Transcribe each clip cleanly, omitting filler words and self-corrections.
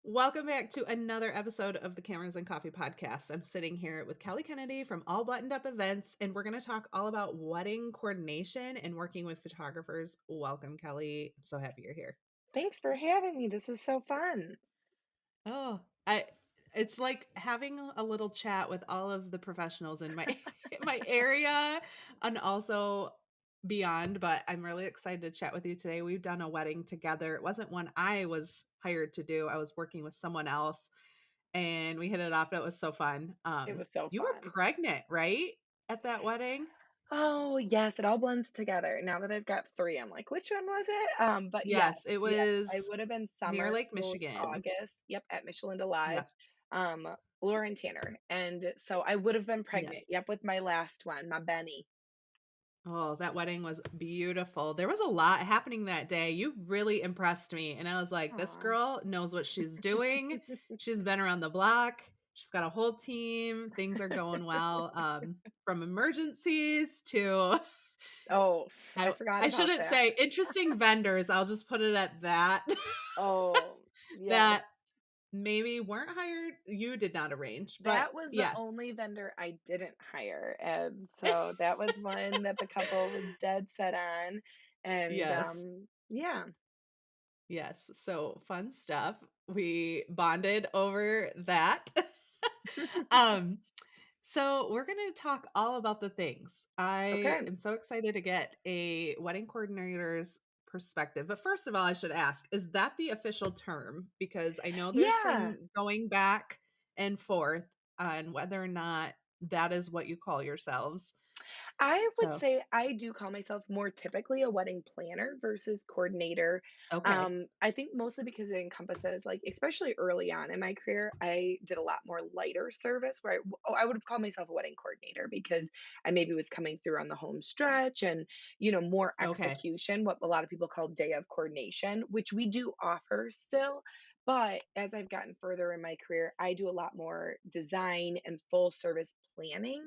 Welcome back to another episode of the Cameras and Coffee podcast. I'm sitting here with Kelly Kennedy from All Buttoned Up Events, and we're going to talk all about wedding coordination and working with photographers. Welcome, Kelly. I'm so happy you're here. Thanks for having me. This is so fun. Oh, I it's like having a little chat with all of the professionals in my my area and also beyond, but I'm really excited to chat with you today. We've done a wedding together. It wasn't one I was hired to do. I was working with someone else and we hit it off. That was so fun. It was so You were fun. pregnant, right? At that wedding? Oh, yes, it all blends together. Now that I've got 3, I'm like, "Which one was it?" But Yes, it yes, I was would have been near summer, Lake so Michigan. August. Yep, at Michelin to Live, Yeah. Laura and Tanner, and so I would have been Yes. pregnant. Yep, with my last one, my Benny. Oh, that wedding was beautiful. There was a lot happening that day. You really impressed me. And I was like, this Aw. girl knows what she's doing. She's been around the block. She's got a whole team. Things are going well. From emergencies to Oh, I I forgot I about shouldn't that. say interesting vendors. I'll just put it at that. Oh, yes. That maybe weren't hired. You did not arrange, but That was the yes. only vendor I didn't hire, and so that was one that the couple was dead set on, and, Yes. yeah. Yes. So fun stuff. We bonded over that. um, so we're going to talk all about the things. I Okay. am so excited to get a wedding coordinator's perspective. But first of all, I should ask, is that the official term? Because I know there's Yeah. some going back and forth on whether or not that is what you call yourselves. I would So, say I do call myself more typically a wedding planner versus coordinator. okay. I think mostly because it encompasses, like, especially early on in my career, I did a lot more lighter service where I would have called myself a wedding coordinator because I maybe was coming through on the home stretch and, more Okay. execution, what a lot of people call day of coordination, which we do offer still. But as I've gotten further in my career, I do a lot more design and full service planning.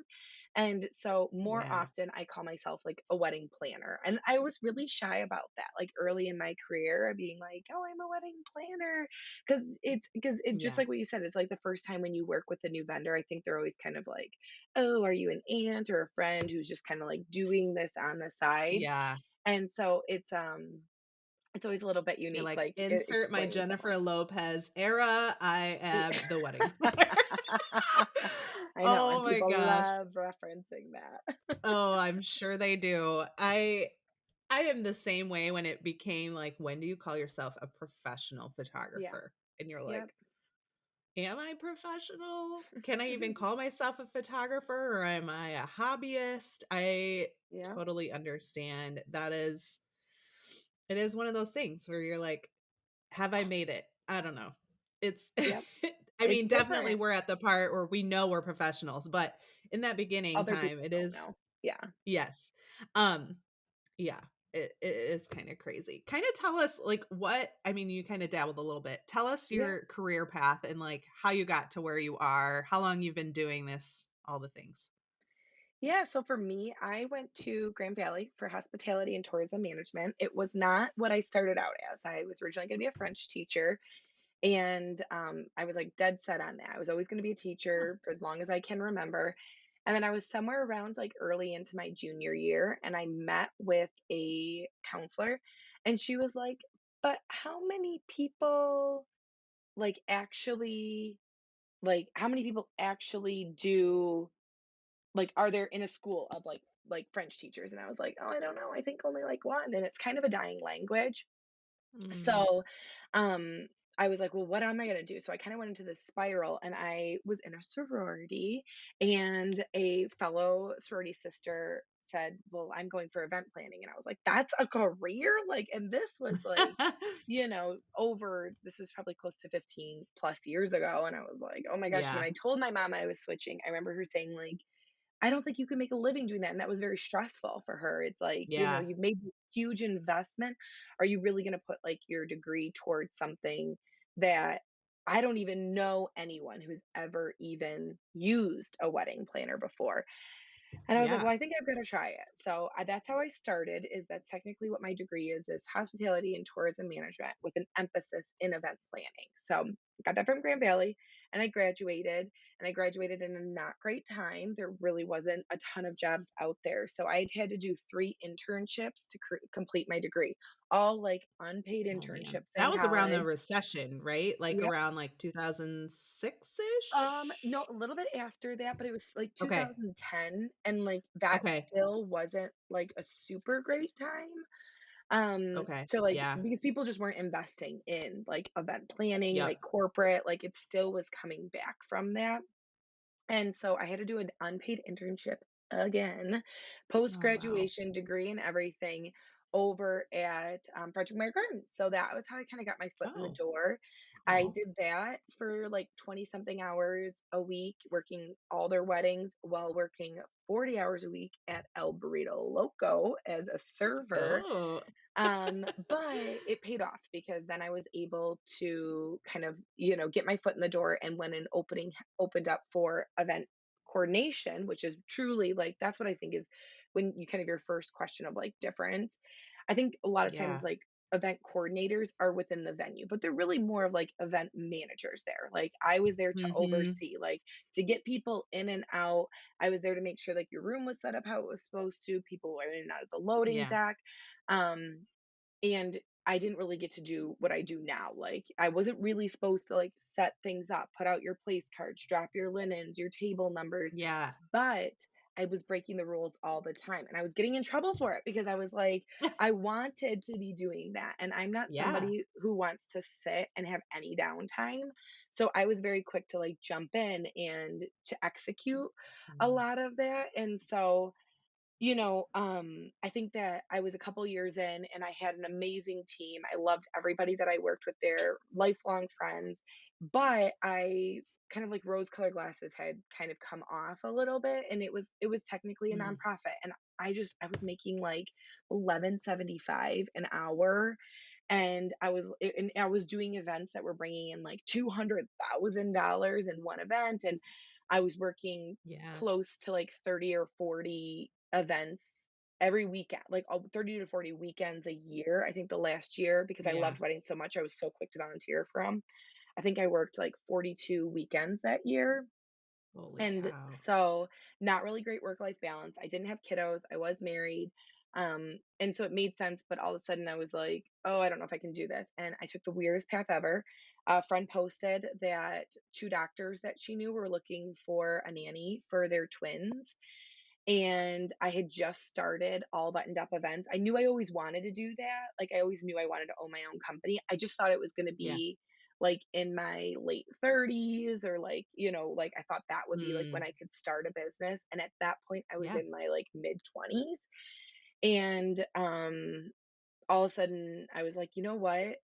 And so more Yeah. often I call myself like a wedding planner. And I was really shy about that, like early in my career, being like, oh, I'm a wedding planner. Because it's just Yeah. like what you said, it's like the first time when you work with a new vendor, I think they're always kind of like, oh, are you an aunt or a friend who's just kind of like doing this on the side? Yeah. And so it's always a little bit You're unique, like, like insert my explaining Jennifer someone. Lopez era. I I am the wedding planner. know, Oh and my people gosh. love referencing that. Oh, I'm sure they do. I am the same way when it became like, when do you call yourself a professional Yeah. photographer? And you're Yep. like, am I professional? Can I even call myself a photographer or am I a hobbyist? I Yeah. totally understand. It is one of those things where you're like, have I made it? I don't know. It's Yep. I It's mean, definitely different. we're at the part where we know we're professionals, but in that beginning Other people time, it don't is know. Yeah. yes. Um, yeah, it is kind of crazy. Kind of tell us like what I mean, you kind of dabbled a little bit. Tell us Yeah. your career path and like how you got to where you are, how long you've been doing this, all the things. Yeah. So for me, I went to Grand Valley for hospitality and tourism management. It was not what I started out as. I was originally going to be a French teacher, and I was like dead set on that. I was always going to be a Huh. teacher for as long as I can remember. And then I was somewhere around like early into my junior year, and I met with a counselor, and she was like, how many people like actually how many people actually do are there in a school of French teachers? And I was like, "Oh, I don't know. I think only like one." And it's kind of a dying language. Mm, So, um, I was like, "Well, what am I gonna do?" So I kind of went into this spiral, and I was in a sorority, and a fellow sorority sister said, "Well, I'm going for event planning." And I was like, "That's a career?" And this was over this is probably close to 15 plus years ago. And I was like, "Oh my gosh." And when yeah. I told my mom I was switching, I remember her saying, like, I don't think you can make a living doing that, and that was very stressful for her. It's like, Yeah. you've made this huge investment. Are you really gonna put, like, your degree towards something that I don't even know anyone who's ever even used a wedding planner before? And I was like, Yeah. "Well, I think I've gotta try it." So, that's how I started, that's technically what my degree is hospitality and tourism management with an emphasis in event planning. So got that from Grand Valley, and I graduated in a not great time. There really wasn't a ton of jobs out there. So I had to do 3 internships to complete my degree, all like unpaid Oh, man. internships in That was around the college. recession, right? Like, Yep. around, like, 2006-ish? No, a little bit after that, but it was like Okay. 2010, and like that Okay. still wasn't like a super great time. Okay. So like Yeah. because people just weren't investing in like event planning, Yep. like corporate, like it still was coming back from that. And so I had to do an unpaid internship again, Oh, wow. post-graduation degree and everything over at Frederick Mayor Gardens. So that was how I kind of got my foot in the Oh, door. I cool. did that for like 20 something hours a week, working all their weddings while working 40 hours a week at El Burrito Loco as a server. Oh. But it paid off because then I was able to kind of, get my foot in the door, and when an opening opened up for event coordination, which is truly like that's what I think is when you kind of your first question of like difference. I think a lot of times Yeah. like event coordinators are within the venue, but they're really more of like event managers there. Like I was there to Mhm. oversee, like to get people in and out. I was there to make sure like your room was set up how it was supposed to, people were in and out of the loading Yeah. dock. Um, and I didn't really get to do what I do now. Like, I wasn't really supposed to like set things up, put out your place cards, drop your linens, your table numbers, Yeah. but I was breaking the rules all the time. And I was getting in trouble for it because I was like, I wanted to be doing that. And I'm not Yeah. somebody who wants to sit and have any downtime. So I was very quick to like jump in and to execute a Mm. lot of that. And so I think that I was a couple years in and I had an amazing team. I loved everybody that I worked with there, lifelong friends, but I kind of like rose-colored glasses had kind of come off a little bit, and it was technically a Mm. nonprofit, and I was making like 11.75 an hour, and I was doing events that were bringing in like $200,000 in one event, and I was working Yeah. close to like 30 or 40 events every weekend, like 30 to 40 weekends a year. I think the last year, because I Yeah. loved weddings so much, I was so quick to volunteer for 'em. I think I worked like 42 weekends that year. Holy And cow. so, not really great work-life balance. I didn't have kiddos, I was married, and so it made sense, but all of a sudden I was like, "Oh, I don't know if I can do this," and I took the weirdest path ever. A friend posted that 2 doctors that she knew were looking for a nanny for their twins, and I had just started All Buttoned Up Events. I knew I always wanted to do that, like, I always knew I wanted to own my own company. I just thought it was gonna Yeah. be, like, in my late 30s or, like, like, I thought that would be, like, when Mm. I could start a business, and at that point, I was Yeah. in my, like, mid-20s, and, all of a sudden I was like, "You know what?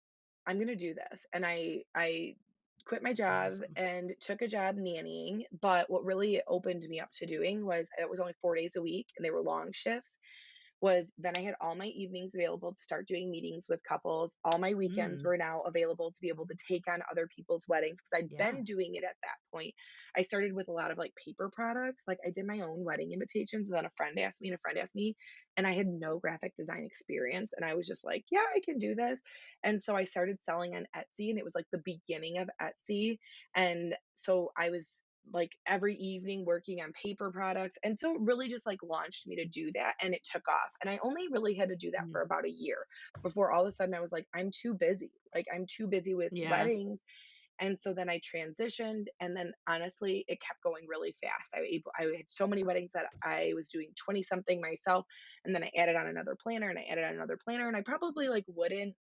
I'm gonna do this." And I quit my It's job awesome. and took a job nannying, but what really opened me up to doing was it was only 4 days a week and they were long shifts, was then I had all my evenings available to start doing meetings with couples. All my weekends Mm. were now available to be able to take on other people's weddings because I'd Yeah. been doing it at that point. I started with a lot of like paper products. Like I did my own wedding invitations, and then a friend asked me, and a friend asked me, and I had no graphic design experience. And I was just like, yeah, I can do this. And so I started selling on Etsy, and it was like the beginning of Etsy. And so I was like every evening working on paper products. And so it really just like launched me to do that, and it took off. And I only really had to do that Mm. for about a year before all of a sudden I was like, I'm too busy. Like I'm too busy with Yeah. weddings. And so then I transitioned, and then honestly it kept going really fast. I had so many weddings that I was doing 20 something myself, and then I added on another planner, and I added on another planner, and I probably like wouldn't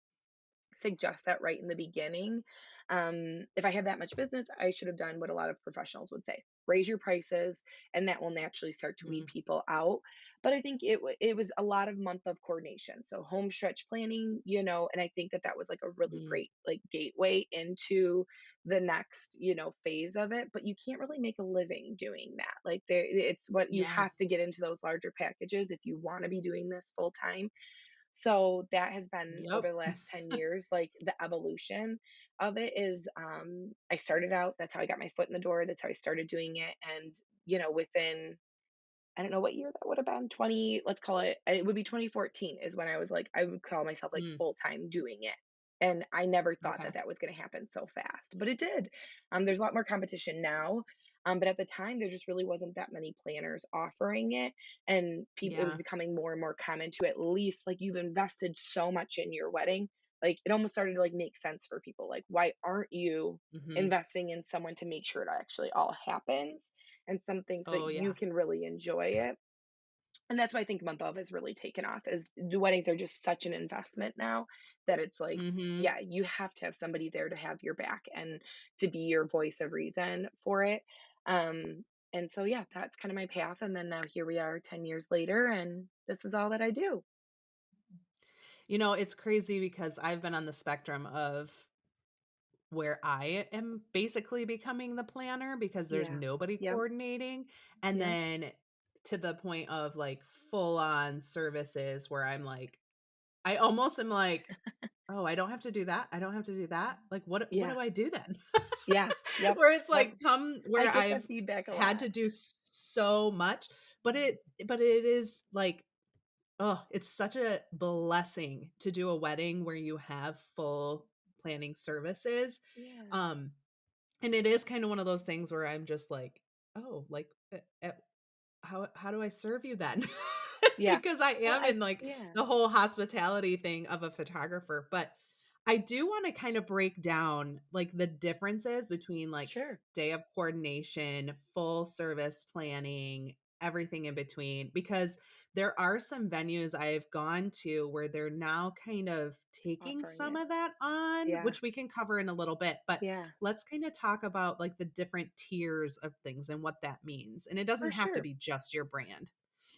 suggest that right in the beginning. If I had that much business, I should have done what a lot of professionals would say: raise your prices, and that will naturally start to weed Mm. people out. But I think it was a lot of month of coordination, so home stretch planning, and I think that that was like a really Mm. great like gateway into the next phase of it. But you can't really make a living doing that. Like it's what you Yeah. have to get into those larger packages if you want to be doing this full time. So that has been over Yep. the last 10 years, like the evolution of it is I started out, that's how I got my foot in the door, that's how I started doing it. And, within I don't know what year that would have been, 20, let's call it would be 2014 is when I was like, I would call myself like Mm. full time doing it. And I never thought Okay. that that was gonna happen so fast, but it did. There's a lot more competition now, but at the time, there just really wasn't that many planners offering it, and people it was Yeah. becoming more and more common to at least like, you've invested so much in your wedding, like, it almost started to, like, make sense for people, like, why aren't you Mhm. investing in someone to make sure it actually all happens and some things that Oh, you yeah. can really enjoy it? And that's why I think month of has really taken off is the weddings are just such an investment now that it's like, Mhm. yeah, you have to have somebody there to have your back and to be your voice of reason for it. And so yeah, that's kind of my path. And then now here we are 10 years later, and this is all that I do. It's crazy because I've been on the spectrum of where I am basically becoming the planner because there's Yeah. nobody Yep. coordinating, and Yep. then to the point of, like, full on services where I'm like I almost am like, "Oh, I don't have to do that, I don't have to do that." Like, what Yeah. do I do then? Yeah. Yep. Where it's, Yep. like, come I where get that I've feedback a had lot. to do so much, but it is, like, oh, it's such a blessing to do a wedding where you have full planning services, Yeah. um, and it is kinda one of those things where I'm just like, "Oh, like, how do I serve you then?" Yeah. Because I Well, am in, like, yeah. the whole hospitality thing of a photographer, but I do wanna kinda break down, like, the differences between, like, Sure. day of coordination, full service planning, everything in between, because there are some venues I've gone to where they're now kind of taking Offering some it. of that on, Yeah. which we can cover in a little bit, but Yeah. let's kinda talk about, like, the different tiers of things and what that means, and it For doesn't have to sure. be just your brand.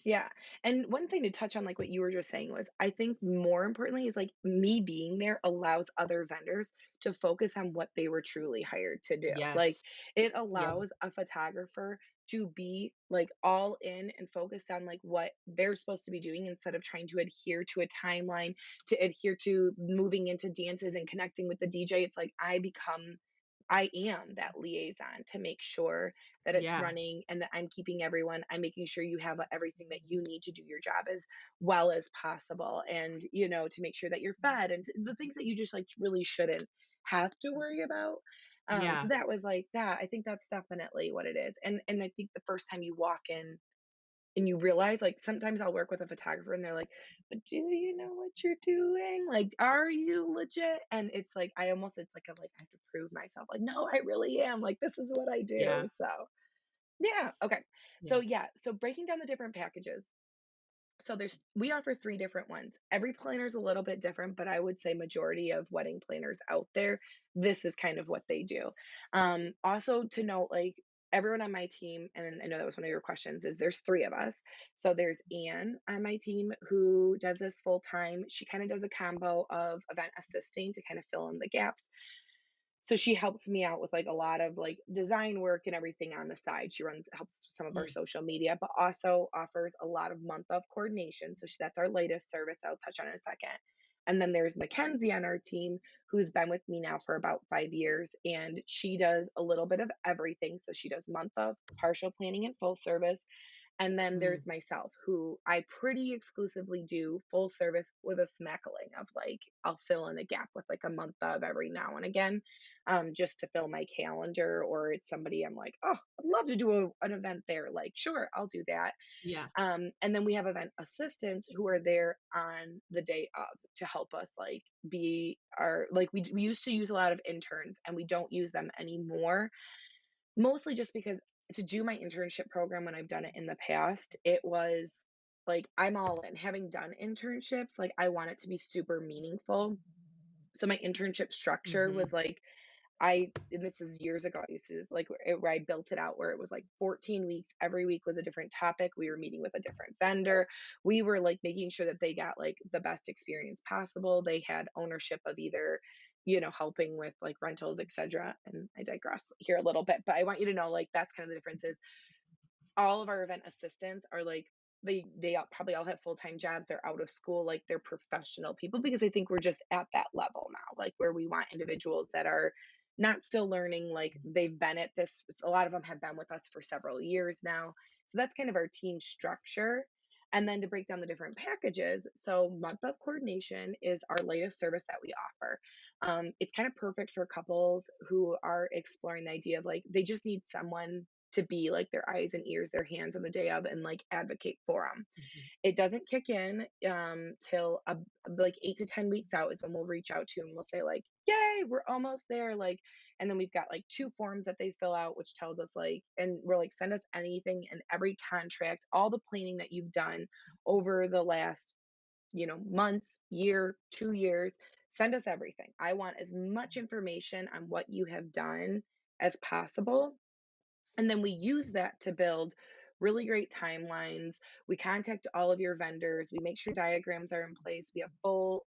Yeah, and one thing to touch on, like, what you were just saying was, I think more importantly is, like, me being there allows other vendors to focus on what they were truly hired to do. Like, Yes. it Yeah. allows a photographer to be, like, all in and focused on, like, what they're supposed to be doing instead of trying to adhere to a timeline, to adhere to moving into dances and connecting with the DJ. It's like I am that liaison to make sure that it's Yeah. running and that I'm making sure you have everything that you need to do your job as well as possible. And, to make sure that you're fed and the things that you just like really shouldn't have to worry about. So Yeah. that was like that. I think that's definitely what it is. And I think the first time you walk in and you realize, like, sometimes I'll work with a photographer and they're like, "But do you know what you're doing? Like, are you legit?" And it's like, it's like I have to prove myself. Like, no, I really am. Like, this is what I do. Yeah. So, yeah. Okay. So, Yeah. yeah. So, breaking down the different packages. So we offer 3 different ones. Every planner is a little bit different, but I would say majority of wedding planners out there, this is kind of what they do. Also to note, like, everyone on my team, and I know that was one of your questions, is there's 3 of us. So there's Anne on my team who does this full time. She kinda does a combo of event assisting to kind of fill in the gaps. So she helps me out with, like, a lot of, like, design work and everything on the side. She helps with some of our Mm. social media, but also offers a lot of month of coordination. So that's our latest service I'll touch on in a second. And then there's Mackenzie on our team, who's been with me now for about 5 years, and she does a little bit of everything. So she does month of, partial planning, and full service. And then Mm. there's myself, who I pretty exclusively do full service with a smackling of, like, I'll fill in a gap with like a month of every now and again, just to fill my calendar, or it's somebody I'm like, oh, I'd love to do an event there. Like, sure, I'll do that. Yeah. And then we have event assistants who are there on the day of to help us, like, be our, like, we used to use a lot of interns and we don't use them anymore. Mostly just because to do my internship program when I've done it in the past, it was like, I'm all in. Having done internships, like, I want it to be super meaningful. So my internship structure was Mhm. like, and this is years ago, I used to like where I built it out where it was like 14 weeks. Every week was a different topic. We were meeting with a different vendor. We were like making sure that they got like the best experience possible. They had ownership of either, helping with like rentals, etc. And I digress here a little bit, but I want you to know, like, that's kind of the difference is all of our event assistants are like, probably all have full-time jobs, they're out of school, like, they're professional people, because I think we're just at that level now, like, where we want individuals that are not still learning, like, they've been at this, a lot of them have been with us for several years now. So that's kind of our team structure. And then to break down the different packages, so month of coordination is our latest service that we offer. It's kind of perfect for couples who are exploring the idea of like they just need someone to be like their eyes and ears, their hands on the day of, and like advocate for them. Mhm. It doesn't kick in, till, like, 8 to 10 weeks out is when we'll reach out to you and we'll say, like, "Yay, we're almost there," like and then we've got, like, 2 forms that they fill out, which tells us, like and we're like, "Send us anything and every contract, all the planning that you've done over the last, months, year, 2 years. Send us everything. I want as much information on what you have done as possible." And then we use that to build really great timelines. We contact all of your vendors. We make sure diagrams are in place. We have full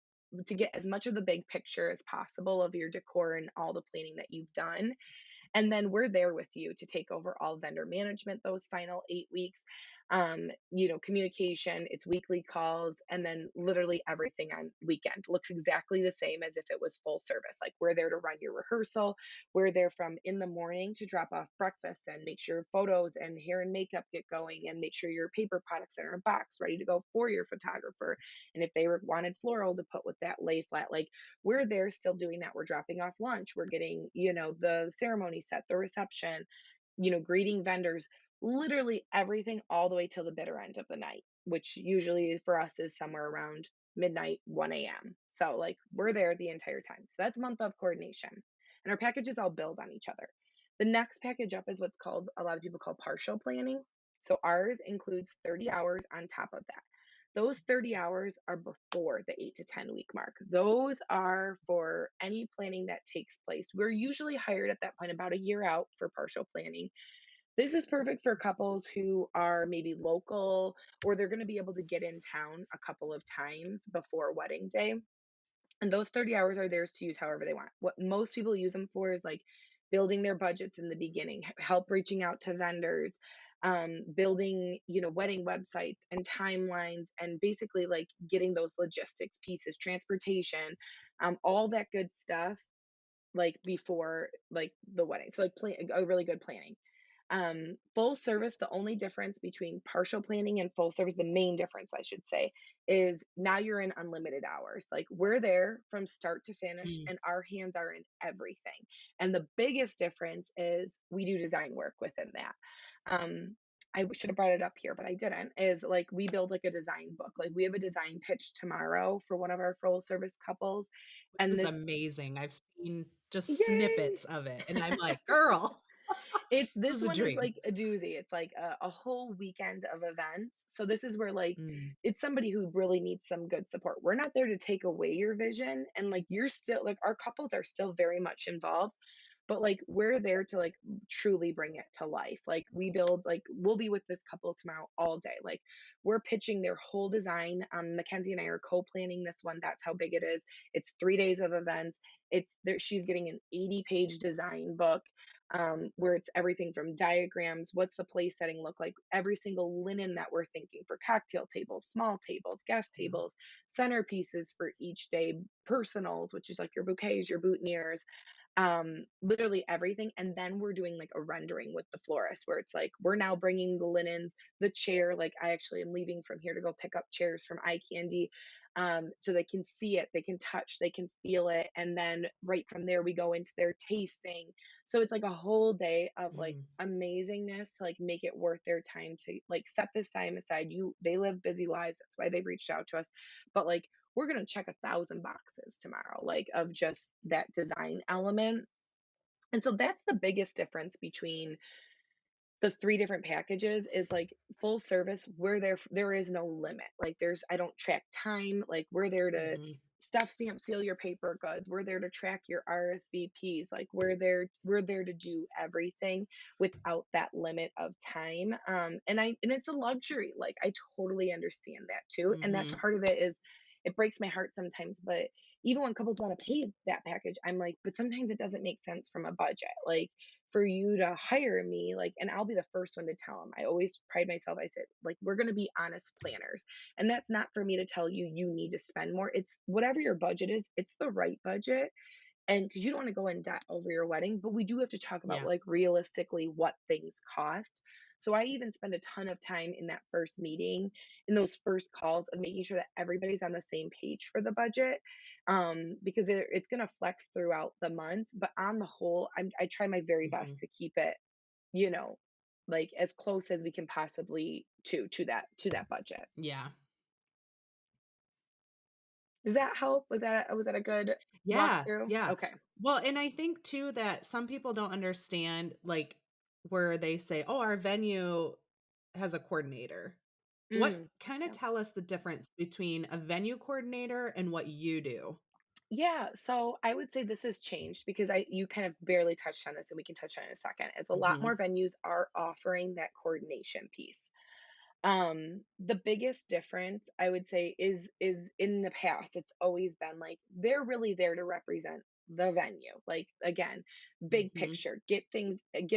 to get as much of the big picture as possible of your decor and all the planning that you've done. And then we're there with you to take over all vendor management those final 8 weeks. Communication, it's weekly calls, and then literally everything on weekend looks exactly the same as if it was full service. Like we're there to run your rehearsal. We're there from in the morning to drop off breakfast and make sure photos and hair and makeup get going and make sure your paper products are in a box ready to go for your photographer. And if they wanted floral to put with that lay flat, like we're there still doing that. We're dropping off lunch. We're getting, the ceremony set, the reception, greeting vendors, literally everything all the way till the bitter end of the night, which usually for us is somewhere around midnight, 1 a.m. So, like, we're there the entire time. So, that's a month of coordination. And our packages all build on each other. The next package up is what's called, a lot of people call partial planning. So, ours includes 30 hours on top of that. Those 30 hours are before the 8 to 10 week mark. Those are for any planning that takes place. We're usually hired at that point about a year out for partial planning. This is perfect for couples who are maybe local or they're going to be able to get in town a couple of times before wedding day. And those 30 hours are theirs to use however they want. What most people use them for is like building their budgets in the beginning, help reaching out to vendors, building, wedding websites and timelines, and basically like getting those logistics pieces, transportation, all that good stuff, like before like the wedding. So like a really good planning. Full service, the only difference between partial planning and full service, the main difference, I should say, is now you're in unlimited hours. Like we're there from start to finish Mm. and our hands are in everything. And the biggest difference is we do design work within that. Um, I should have brought it up here, but I didn't. Is like we build like a design book. Like we have a design pitch tomorrow for one of our full service couples. Which And is this, amazing. I've seen just yay! snippets of it, and I'm like, "Girl, this This is a one is dream." like a doozy. It's like a whole weekend of events. So this is where like Mm, it's somebody who really needs some good support. We're not there to take away your vision and like you're still like our couples are still very much involved, but like we're there to like truly bring it to life. Like we build like we'll be with this couple tomorrow all day. Like we're pitching their whole design. Mackenzie and I are co-planning this one. That's how big it is. It's 3 days of events. It's there. She's getting an 80-page design book, where it's everything from diagrams, what's the place setting look like, every single linen that we're thinking for cocktail tables, small tables, guest mhm, tables, centerpieces for each day, personals, which is like your bouquets, your boutonnieres, literally everything. And then we're doing like a rendering with the florist where it's like we're now bringing the linens, the chair. Like I actually am leaving from here to go pick up chairs from eye candy, so they can see it, they can touch, they can feel it, and then right from there we go into their tasting. So it's like a whole day of like mm, amazingness to like make it worth their time to like set this time aside. They live busy lives, that's why they've reached out to us, but like we're going to check 1,000 boxes tomorrow, like of just that design element. And so that's the biggest difference between the 3 different packages is, like, full service, we're there there is no limit, like, I don't track time, like, we're there to mhm, stuff, stamp, seal your paper goods, we're there to track your RSVPs, like, we're there to do everything without that limit of time, and it's a luxury, like, I totally understand that too, and that's mhm. part of it is it breaks my heart sometimes, but even when couples wanna pay that package, I'm like, "But sometimes it doesn't make sense from a budget," like, for you to hire me, like, and I'll be the first one to tell them. I always pride myself. I said, like, we're going to be honest planners. And that's not for me to tell you you need to spend more. It's whatever your budget is, it's the right budget. And because you don't want to go in debt over your wedding, but we do have to talk about Yeah. like realistically what things cost. So I even spend a ton of time in that first meeting, in those first calls of making sure that everybody's on the same page for the budget, because it's going to flex throughout the months. But on the whole, I try my very best Mhm. to keep it, you know, like as close as we can possibly to that budget. Yeah. Does that help? Was that a good Yeah, walkthrough? yeah. Okay. Well, and I think too that some people don't understand, like, where they say, "Oh, our venue has a coordinator." What Mm. kinda Yeah. tell us the difference between a venue coordinator and what you do? Yeah, so I would say this has changed because I you kind of barely touched on this and we can touch on it in a second. Is a lot Mhm, more venues are offering that coordination piece. The biggest difference I would say is in the past, it's always been like they're really there to represent the venue. Like again, big mhm, picture, get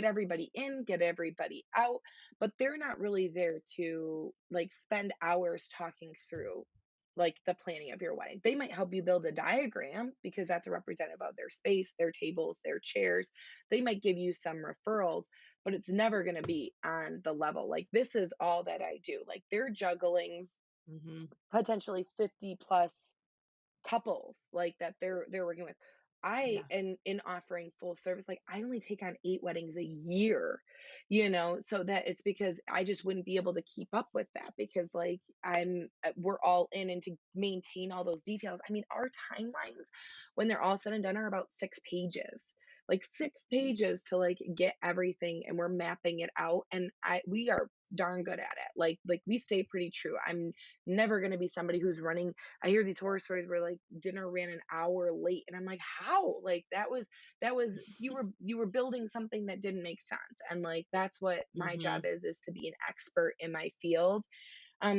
everybody in, get everybody out, but they're not really there to like spend hours talking through like the planning of your wedding. They might help you build a diagram because that's a representative of their space, their tables, their chairs. They might give you some referrals, but it's never going to be on the level. Like this is all that I do. Like they're juggling mhm. potentially 50 plus couples like that they're working with. I Yeah. in offering full service, like I only take on 8 weddings a year, so that it's because I just wouldn't be able to keep up with that because like we're all in and to maintain all those details. I mean, our timelines when they're all said and done are about 6 pages. Like 6 pages to like get everything and we're mapping it out and I we are darn good at it. Like we stay pretty true. I'm never going to be somebody who's running. I hear these horror stories where like dinner ran an hour late and I'm like, how? Like that was you were building something that didn't make sense. And like that's what my job Mhm. is to be an expert in my field.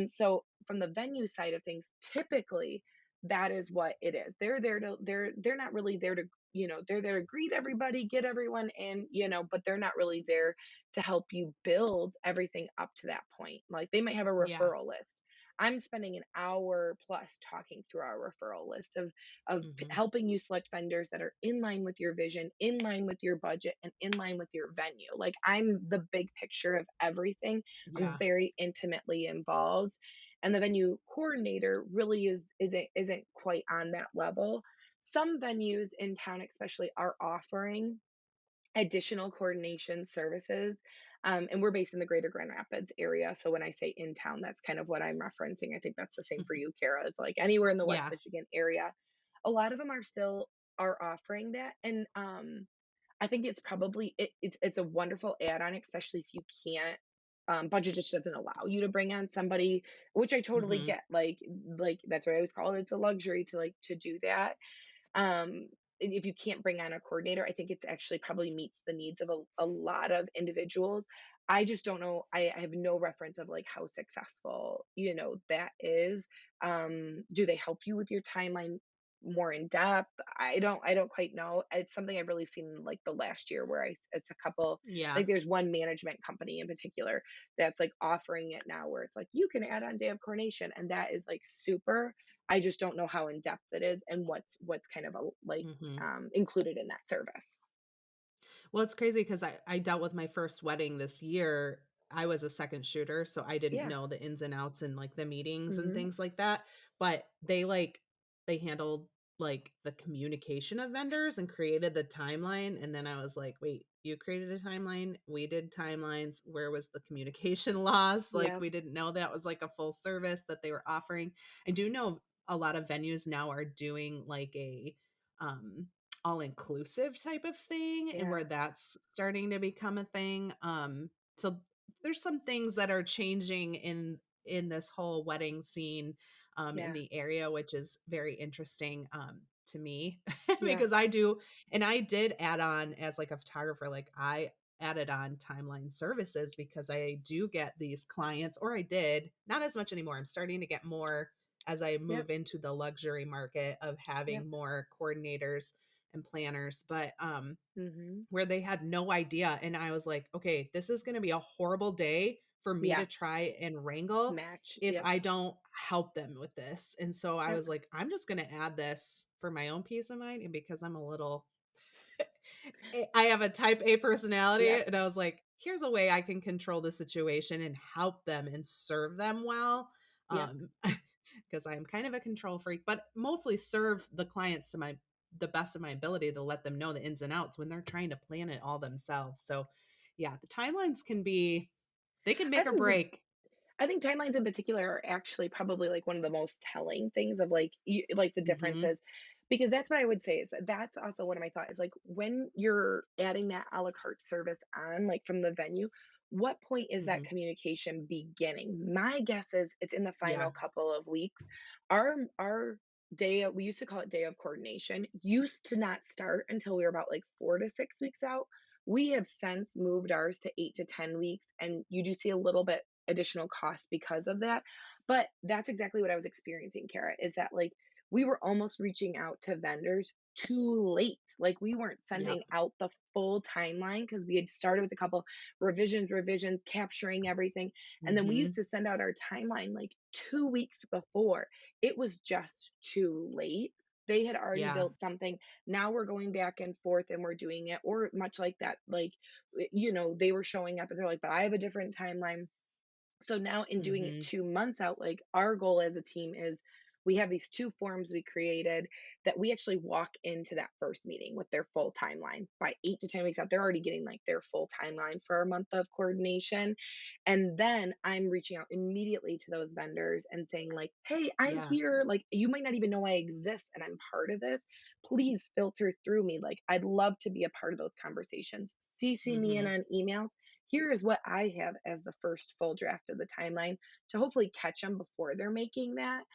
So from the venue side of things, typically that is what it is. They're not really there to, they're there to greet everybody, get everyone in, but they're not really there to help you build everything up to that point. Like they might have a Yeah. referral list. I'm spending an hour plus talking through our referral list of Mhm. helping you select vendors that are in line with your vision, in line with your budget, and in line with your venue. Like I'm the big picture of everything. I'm Yeah. very intimately involved, and the venue coordinator really isn't quite on that level. Some venues in town especially are offering additional coordination services. And we're based in the greater Grand Rapids area. So when I say in town, that's kind of what I'm referencing. I think that's the same for Mhm. you, Kara, is like anywhere in the West Yeah. Michigan area. A lot of them are offering that. And I think it's probably it's a wonderful add-on, especially if you can't budget just doesn't allow you to bring on somebody, which I totally Mhm. get. Like that's what I always call it. It's a luxury to like to do that. And if you can't bring on a coordinator, I think it's actually probably meets the needs of a lot of individuals. I just don't know. I have no reference of like how successful, that is. Do they help you with your timeline more in depth? I don't quite know. It's something I've really seen in like the last year where it's a couple, Yeah. like there's one management company in particular that's like offering it now where it's like you can add on day of coordination and that is like super. I just don't know how in depth it is and what's kind of Mhm. included in that service. Well, it's crazy because I dealt with my first wedding this year. I was a second shooter, so I didn't Yeah. know the ins and outs and, like, the meetings and Mhm. things like that, but they handled, like, the communication of vendors and created the timeline, and then I was like, "Wait, you created a timeline, we did timelines, where was the communication loss?" Like, Yep. we didn't know that was, like, a full service that they were offering. I do know a lot of venues now are doing, like, um all-inclusive type of thing and Yeah. where that's starting to become a thing. So there's some things that are changing in this whole wedding scene, in Yeah. the area, which is very interesting, to me Yeah. because I did add on as, like, a photographer, like, I added on timeline services because I do get these clients, or I did, not as much anymore. I'm starting to get more as I Yep. move into the luxury market of Yep. having more coordinators and planners, but, Mhm. where they had no idea, and I was like, "Okay, this is gonna be a horrible day for me Yeah. to try and wrangle Match. if Yep. I don't help them with this," and so I Yep. was like, "I'm just gonna add this for my own peace of mind," and because I'm a little I have a type A personality, Yep. and I was like, here's a way I can control the situation and help them and serve them well. Yep. Um, because I'm kind of a control freak, but mostly serve the clients to the best of my ability to let them know the ins and outs when they're trying to plan it all themselves. So yeah, the timelines they can I make or think the break. I think timelines in particular are actually probably like one of the most telling things of like like the Mhm. differences, because that's what I would say is that that's also one of my thoughts is like when you're adding that a la carte service on like from the venue, what point is that Mhm. communication beginning? My guess is it's in the Yeah. final couple of weeks. Our we used to call it day of coordination, used to not start until we were about like 4 to 6 weeks out. We have since moved ours to 8 to 10 weeks, and you do see a little bit additional cost because of that. But that's exactly what I was experiencing, Kara, is that like we were almost reaching out to vendors too late. Like we weren't sending Yep. out the full timeline because we had started with a couple revisions, capturing everything. And then we used Mhm. to send out our timeline like 2 weeks before. It was just too late. They had already Yeah. built something. Now we're going back and forth and we're doing it. Or much like that, like, they were showing up and they're like, but I have a different timeline. So now in doing it Mhm. 2 months out, like, our goal as a team is we have these 2 forms we created that we actually walk into that first meeting with their full timeline. By 8 to 10 weeks out, they're already getting, like, their full timeline for our month of coordination, and then I'm reaching out immediately to those vendors and saying, like, "Hey, I'm Yeah. here, like, you might not even know I exist and I'm part of this. Please filter through me, like, I'd love to be a part of those conversations. CC me in Mhm. on emails. Here is what I have as the first full draft of the timeline to hopefully catch them before they're making that."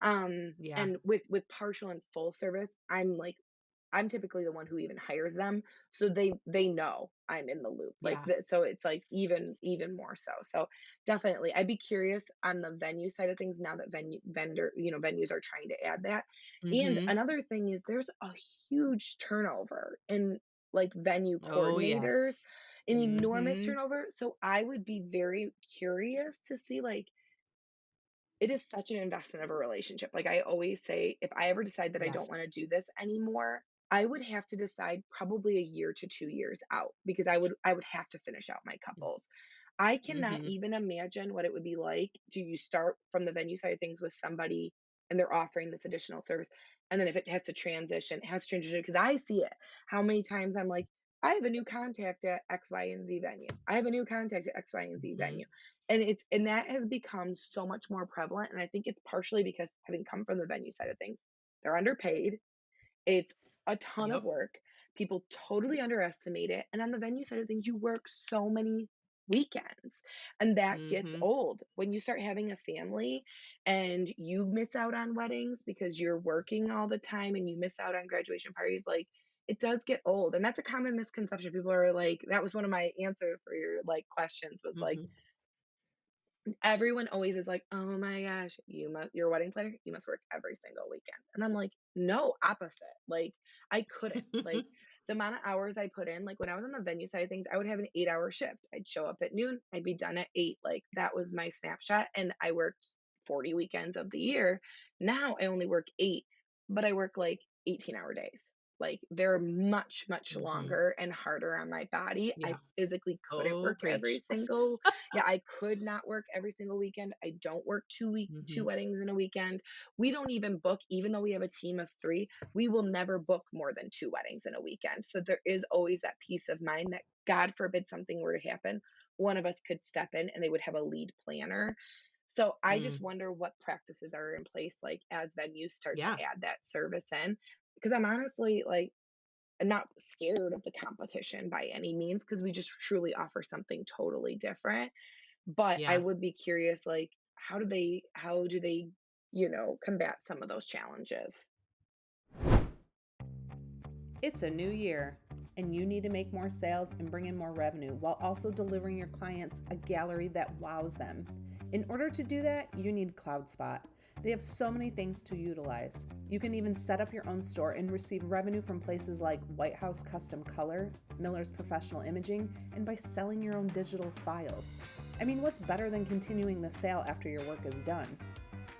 Yeah. And with partial and full service, I'm typically the one who even hires them, so they know I'm in the loop. Like Yeah. so it's like even more so. So definitely, I'd be curious on the venue side of things now that venues are trying to add that. And Mhm. another thing is there's a huge turnover in like venue Oh, coordinators, yes. an enormous Mhm. turnover. So I would be very curious to see like it is such an investment of a relationship. Like I always say, if I ever decide that I Yes. don't want to do this anymore, I would have to decide probably a year to 2 years out because I would have to finish out my couples. I cannot Mhm. even imagine what it would be like. Do you start from the venue side of things with somebody and they're offering this additional service? And then if it has to transition because I see it. How many times I'm like, I have a new contact at X, Y, and Z venue. I have a new contact at X, Y, and Z Mhm. venue. And that has become so much more prevalent, and I think it's partially because having come from the venue side of things, they're underpaid, it's a ton of Yep. work, people totally underestimate it, and on the venue side of things, you work so many weekends, and that gets Mhm. old. When you start having a family and you miss out on weddings because you're working all the time and you miss out on graduation parties, like, it does get old, and that's a common misconception. People are like that was one of my answers for your, like, questions was like, Mhm. everyone always is like, "Oh my gosh, you're a wedding planner, you must work every single weekend." And I'm like, "No, opposite." Like, I couldn't. Like, the amount of hours I put in, like, when I was on the venue side of things, I would have an 8-hour shift. I'd show up at noon, I'd be done at 8. Like, that was my snapshot, and I worked 40 weekends of the year. Now I only work 8, but I work, like, 18-hour days. Like, they're much, much Mhm. longer and harder on my body. I Yeah. physically couldn't Oh, work every preach. single yeah, I could not work every single weekend. I don't work 2 Mhm. weddings in a weekend. We don't even book, even though we have a team of 3, we will never book more than 2 weddings in a weekend. So there is always that peace of mind that God forbid something were to happen, one of us could step in and they would have a lead planner. So I just Mm. wonder what practices are in place, like as venues start Yeah. to add that service in. Because I'm honestly like not scared of the competition by any means because we just truly offer something totally different. But I Yeah. would be curious, like, how do they, combat some of those challenges? It's a new year, and you need to make more sales and bring in more revenue while also delivering your clients a gallery that wows them. In order to do that, you need CloudSpot. They have so many things to utilize. You can even set up your own store and receive revenue from places like White House Custom Color, Miller's Professional Imaging, and by selling your own digital files. I mean, what's better than continuing the sale after your work is done?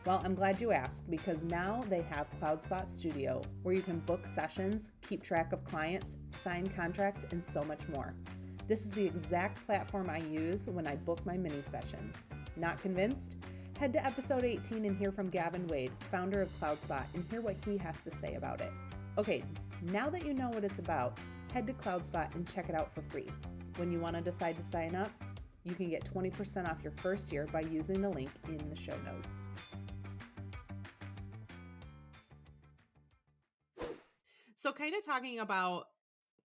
Well, I'm glad you asked because now they have CloudSpot Studio where you can book sessions, keep track of clients, sign contracts, and so much more. This is the exact platform I use when I book my mini sessions. Not convinced? Head to episode 18 and hear from Gavin Wade, founder of CloudSpot, and hear what he has to say about it. Okay, now that you know what it's about, head to CloudSpot and check it out for free. When you want to decide to sign up, you can get 20% off your first year by using the link in the show notes. So kind of talking about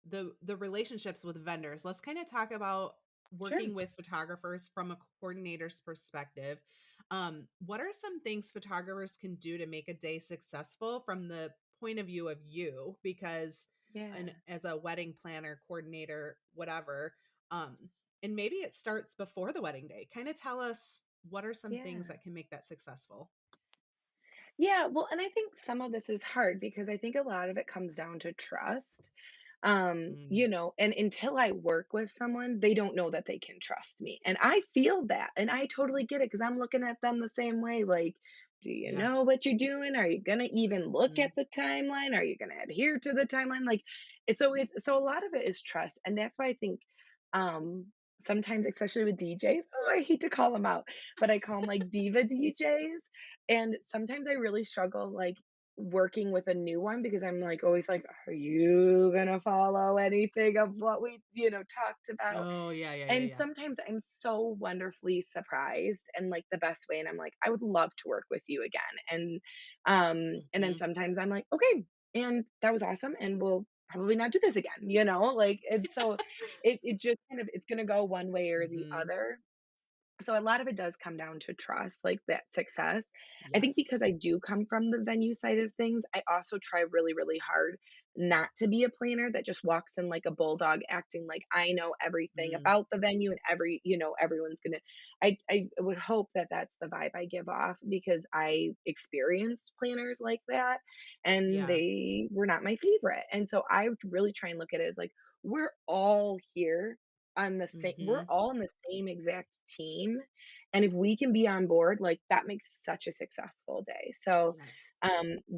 the relationships with vendors, let's kind of talk about Sure. working with photographers from a coordinator's perspective. What are some things photographers can do to make a day successful from the point of view of you? Because Yeah. as a wedding planner, coordinator, whatever, um, and maybe it starts before the wedding day. Kind of tell us what are some things Yeah. that can make that successful. Yeah, well, and I think some of this is hard because I think a lot of it comes down to trust. Mm, And until I work with someone, they don't know that they can trust me. And I feel that. And I totally get it because I'm looking at them the same way. Like, do you yeah. know what you're doing? Are you going to even look Mm, at the timeline? Are you going to adhere to the timeline? Like, so a lot of it is trust. And that's why I think, sometimes, especially with DJs, oh, I hate to call them out, but I call them like diva DJs. And sometimes I really struggle, like, working with a new one because I'm, like, always like, "Are you gonna follow anything of what we, talked about?" oh yeah, yeah, yeah, And yeah. sometimes I'm so wonderfully surprised in, like, the best way, and I'm like, "I would love to work with you again." And then Hmm. sometimes I'm like, "Okay, and that was awesome, and we'll probably not do this again," Like, and so it just kind of it's gonna go one way or the Hmm. other. So a lot of it does come down to trust, like that success. I think Yes. because I do come from the venue side of things, I also try really, really hard not to be a planner that just walks in like a bulldog, acting like I know everything Mm, about the venue and everyone's gonna. I would hope that that's the vibe I give off because I experienced planners like that, and yeah. they were not my favorite. And so I would really try and look at it as like we're all here on the same we're Mhm. all on the same exact team, and if we can be on board, like, that makes such a successful day. So, Yes.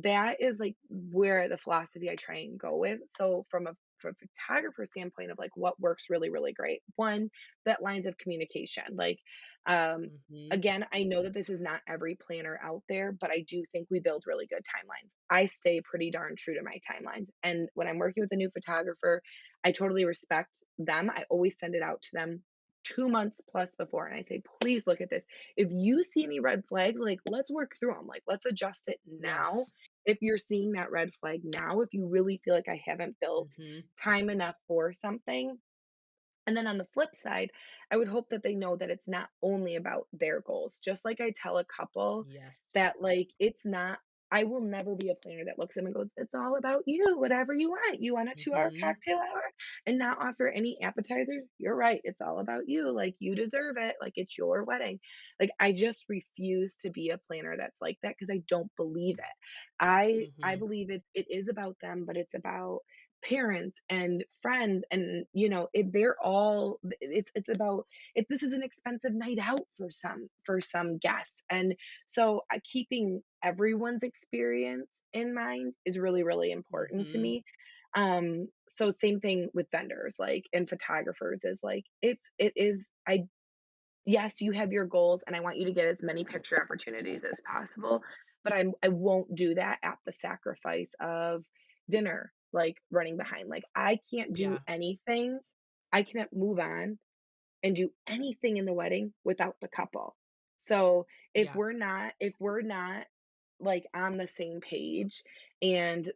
that is, like, where the philosophy I try and go with. So from a photographer standpoint of, like, what works really, really great. One, that lines of communication, like, um, Mhm. again, I know that this is not every planner out there, but I do think we build really good timelines. I stay pretty darn true to my timelines, and when I'm working with a new photographer, I totally respect them. I always send it out to them 2 months plus before, and I say, "Please look at this. If you see any red flags, like, let's work through them. Like, let's adjust it now. Yes. If you're seeing that red flag now, if you really feel like I haven't built Mhm. time enough for something." And then on the flip side, I would hope that they know that it's not only about their goals. Just like I tell a couple Yes. that, like, it's not I will never be a planner that looks at them and goes, "It's all about you, whatever you want. You want a 2-hour Mhm. cocktail hour and not offer any appetizers? You're right. It's all about you. Like, you deserve it. Like, it's your wedding." Like, I just refuse to be a planner that's like that because I don't believe it. I Mhm. believe it is about them, but it's about parents and friends and they're all it's about it this is an expensive night out for some guests, and so keeping everyone's experience in mind is really, really important to Mhm. me. So same thing with vendors, like, and photographers is like it is I yes, you have your goals and I want you to get as many picture opportunities as possible, but I won't do that at the sacrifice of dinner, like, running behind. Like, I can't do Yeah. anything. I cannot move on and do anything in the wedding without the couple. So, Yeah. if we're not, like, on the same page and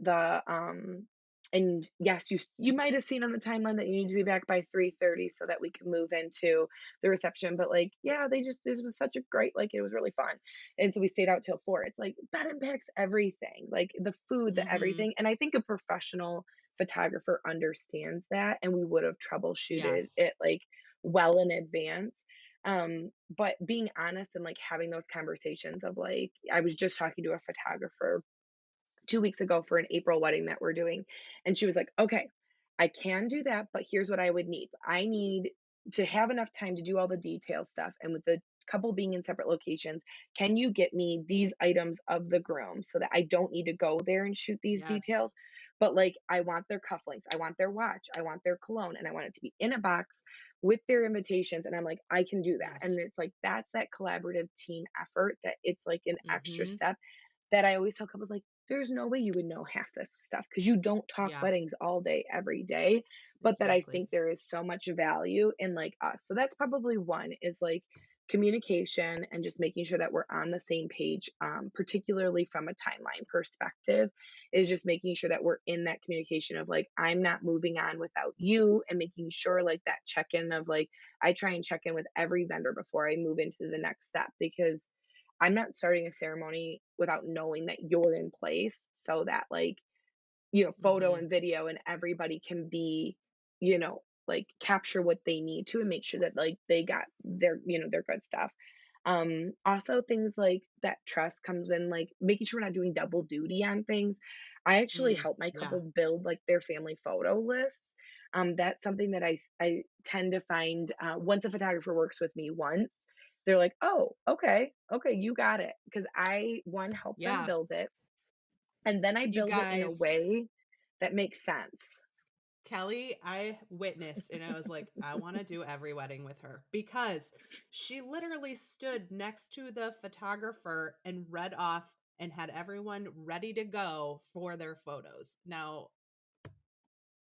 and yes, you might have seen on the timeline that you need to be back by 3:30 so that we can move into the reception, but, like, yeah, they just this was such a great like, it was really fun, and so we stayed out till 4. It's like, that impacts everything, like, the food, the Mhm. everything, and I think a professional photographer understands that, and we would have troubleshooted Yes. it, like, well in advance. But being honest and, like, having those conversations of, like, I was just talking to a photographer 2 weeks ago for an April wedding that we're doing, and she was like, "Okay, I can do that, but here's what I would need. I need to have enough time to do all the detail stuff, and with the couple being in separate locations, can you get me these items of the groom so that I don't need to go there and shoot these details? Yes. but, like, I want their cufflinks, I want their watch, I want their cologne, and I want it to be in a box with their invitations, and I'm like, "I can do that." And Yes. it's like, that's that collaborative team effort that it's like an extra Mhm. step that I always tell couples, like, "There's no way you would know half this stuff because you don't talk Yeah, weddings all day, every day," but that I exactly. think there is so much value in, like, us. So that's probably one is, like, communication and just making sure that we're on the same page, particularly from a timeline perspective, is just making sure that we're in that communication of, like, I'm not moving on without you, and making sure, like, that check-in of, like, I try and check in with every vendor before I move into the next step because I'm not starting a ceremony without knowing that you're in place so that, like, photo Mhm. and video and everybody can be, like, capture what they need to and make sure that, like, they got their good stuff. Also things like that trust comes in, like, making sure we're not doing double duty on things. I actually Mm, help my yeah. couples build, like, their family photo lists. That's something that I tend to find, once a photographer works with me once, they're like, "Oh, okay, okay, you got it," because I, 1, help them Yeah. build it, and then I You build it in a guys, way that makes sense. Kelly, I witnessed and I was like, I want to do every wedding with her because she literally stood next to the photographer and read off and had everyone ready to go for their photos. Now,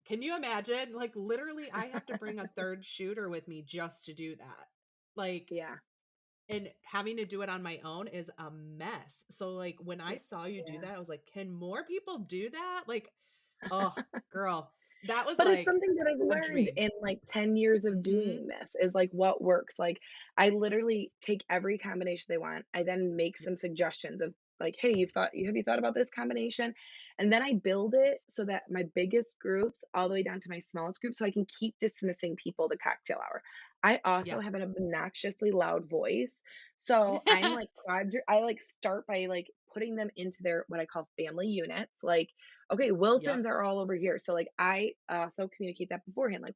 can you imagine? Like, literally, I have to bring a third shooter with me just to do that. Like, Yeah. and having to do it on my own is a mess. So, like, when I Y saw you do yeah. that, I was like, can more people do that? Like, oh, girl, that was But it's like something that I've a learned dream. in, like, 10 years of Mhm. doing this is, like, what works. Like, I literally take every combination they want. I then make Y some suggestions of, like, "Hey, have you thought about this combination?" And then I build it so that my biggest groups all the way down to my smallest group, so I can keep dismissing people to cocktail hour. I also Yeah. have an obnoxiously loud voice, so I'm, like, I, like, start by, like, putting them into their what I call family units, like, okay, Yep. Wilsons are all over here. So, like, I also communicate that beforehand. Like,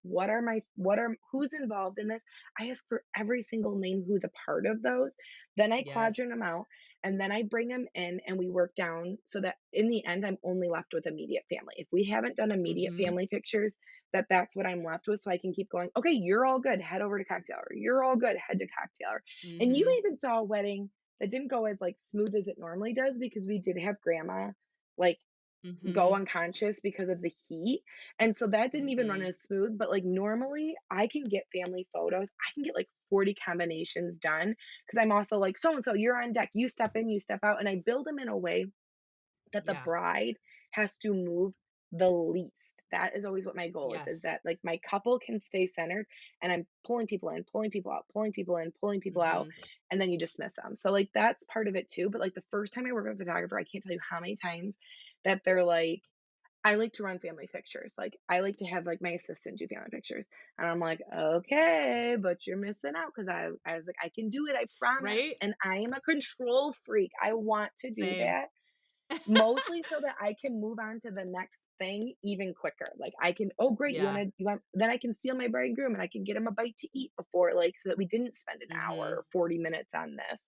who's involved in this? I ask for every single name who's a part of those. Then I Yes. quadrant them out and then I bring them in and we work down so that in the end, I'm only left with immediate family. If we haven't done immediate Mhm. family pictures, that's what I'm left with. So I can keep going, okay, you're all good. Head over to cocktail hour. You're all good. Head to cocktail hour. And you Mhm. even saw a wedding that didn't go as like smooth as it normally does because we did have grandma like go Mhm. unconscious because of the heat, and so that didn't even run Mhm. as smooth, but, like, normally, I can get family photos. I can get, like, 40 combinations done because 'cause I'm also like, "So and so, you're on deck. You step in, you step out," and I build them in a way that the Yeah. bride has to move the least. That is always what my goal is Yes. that, like, my couple can stay centered, and I'm pulling people in, pulling people out, pulling people in, pulling people out, Mhm. and then you dismiss them. So, like, that's part of it too, but, like, the first time I work with a photographer, I can't tell you how many times that they're like, I like to run family pictures. Like, I like to have, like, my assistant do family pictures, and I'm like, "Okay, but you're missing out because I was like, "I can do it, I promise," Right? and I am a control freak. I want to do Same. that, mostly so that I can move on to the next thing even quicker. Like, I can, "Oh, great, Yeah. you want" then I can steal my bride and groom, and I can get them a bite to eat before, like, so that we didn't spend an hour Mhm. or 40 minutes on this.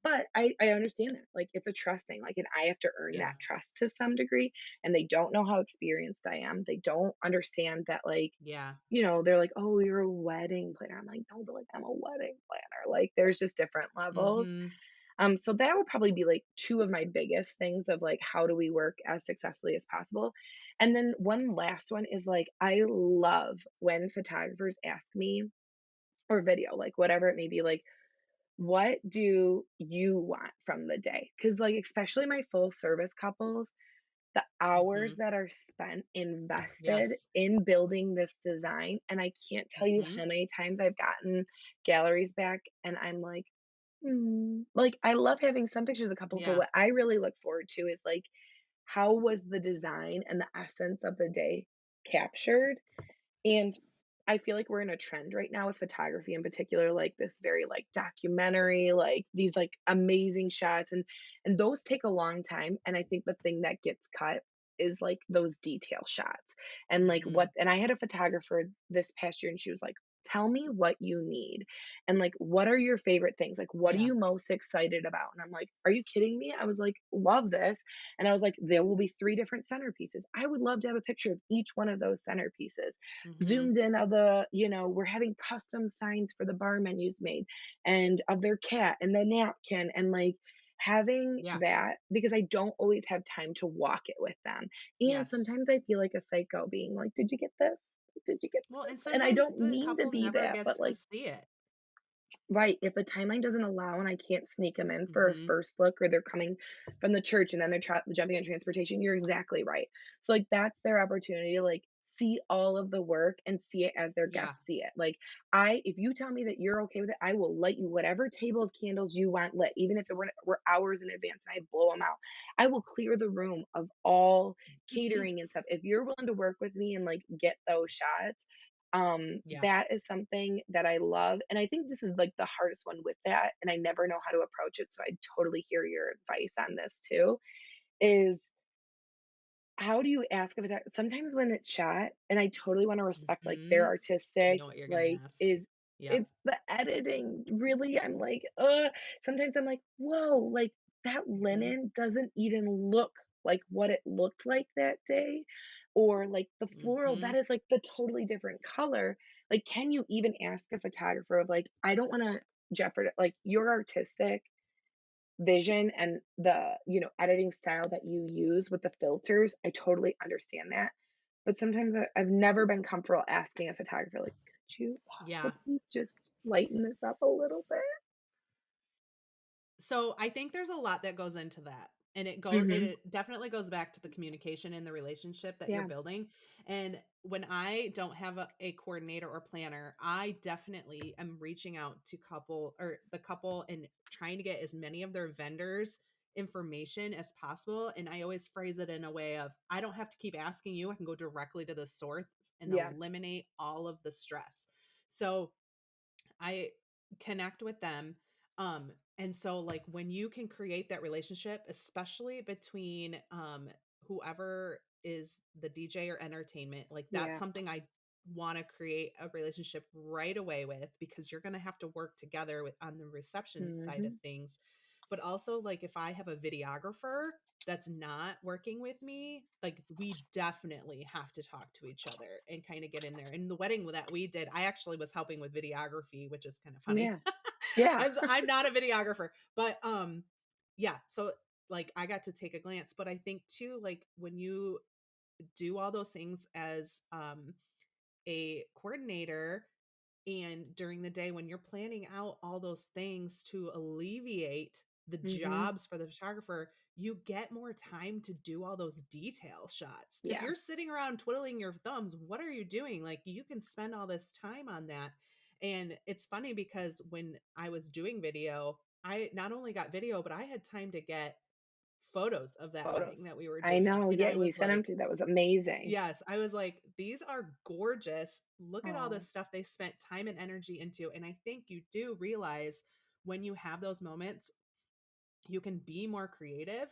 But I understand that, like, it's a trust thing, like, and I have to earn Yeah. that trust to some degree, and they don't know how experienced I am. They don't understand that, like, Yeah. they're like, "Oh, you're a wedding planner." I'm like, "No, but, like, I'm a wedding planner." Like, there's just different levels. Mhm. So that would probably be like two of my biggest things of like how do we work as successfully as possible. And then one last one is like I love when photographers ask me or video, like whatever it may be, like, what do you want from the day? Because like especially my full service couples, the hours Mhm. that are spent invested Yes. in building this design, and I can't tell you Mhm. how many times I've gotten galleries back and I'm like, like, I love having some pictures of the couple, but Yeah. what I really look forward to is, like, how was the design and the essence of the day captured? And I feel like we're in a trend right now with photography in particular, like, this very, like, documentary, like, these, like, amazing shots, and those take a long time, and I think the thing that gets cut is, like, those detail shots, and, like, Mhm. and I had a photographer this past year, and she was like, tell me what you need. And like, what are your favorite things? Like, what are Yeah. you most excited about? And I'm like, are you kidding me? I was like, love this. And I was like, there will be three different centerpieces. I would love to have a picture of each one of those centerpieces Mhm. zoomed in of the, we're having custom signs for the bar menus made and of their cat and the napkin and like having Yeah. that because I don't always have time to walk it with them. And Yes. sometimes I feel like a psycho being like, did you get this? Did you get Well, and this? And I sometimes don't the mean to couple be never that, but gets to like, see it. right, if the timeline doesn't allow and I can't sneak them in for a Mhm. first look or they're coming from the church and then they're jumping on transportation, you're exactly right. So, like, that's their opportunity to, like, see all of the work and see it as their Yeah. guests see it. Like, if you tell me that you're okay with it, I will light you whatever table of candles you want lit, even if it were hours in advance and I blow them out. I will clear the room of all catering and stuff. If you're willing to work with me and, like, get those shots, Yeah. that is something that I love, and I think this is, like, the hardest one with that, and I never know how to approach it, so I totally hear your advice on this too, is how do you ask if it's sometimes when it's shot, and I totally wanna respect, like, their Mhm. I artistic, know what you're gonna like, ask. is Yep. it's the editing, really, I'm like, "Ugh." Sometimes I'm like, "Whoa," like, that Mhm. linen doesn't even look like what it looked like that day, or, like, the floral, that Mhm. is, like, the totally different color. Like, can you even ask a photographer of, like, "I don't wanna like, your artistic vision and the, editing style that you use with the filters, I totally understand that. But sometimes I've never been comfortable asking a photographer, like, could you Yeah. possibly just lighten this up a little bit? So I think there's a lot that goes into that. And Mhm. it definitely goes back to the communication in the relationship that you're Yeah. building. And when I don't have a coordinator or planner, I definitely am reaching out to couple or the couple and trying to get as many of their vendors information as possible. And I always phrase it in a way of I don't have to keep asking you. I can go directly to the source and Yeah. eliminate all of the stress. So I connect with them. And so like when you can create that relationship, especially between whoever is the DJ or entertainment, like that's Yeah. something I want to create a relationship right away with because you're going to have to work together with on the reception side of Mhm. things. But also like if I have a videographer that's not working with me, like we definitely have to talk to each other and kind of get in there. And the wedding that we did, I actually was helping with videography, which is kind of funny. Yeah. Yeah. As I'm not a videographer, but yeah, so like I got to take a glance, but I think too like when you do all those things as a coordinator and during the day, when you're planning out all those things to alleviate the Mhm. jobs for the photographer, you get more time to do all those detail shots. If Yeah. you're sitting around twiddling your thumbs, what are you doing? Like, you can spend all this time on that. And it's funny because when I was doing video, I not only got video, but I had time to get photos of that wedding Photos. that we were I doing. know, And yeah, I and you was sent them like, to that was amazing. yes, I was like, "These are gorgeous. Look at all Oh, this stuff they spent time and energy into." And I think you do realize when you have those moments, you can be more creative.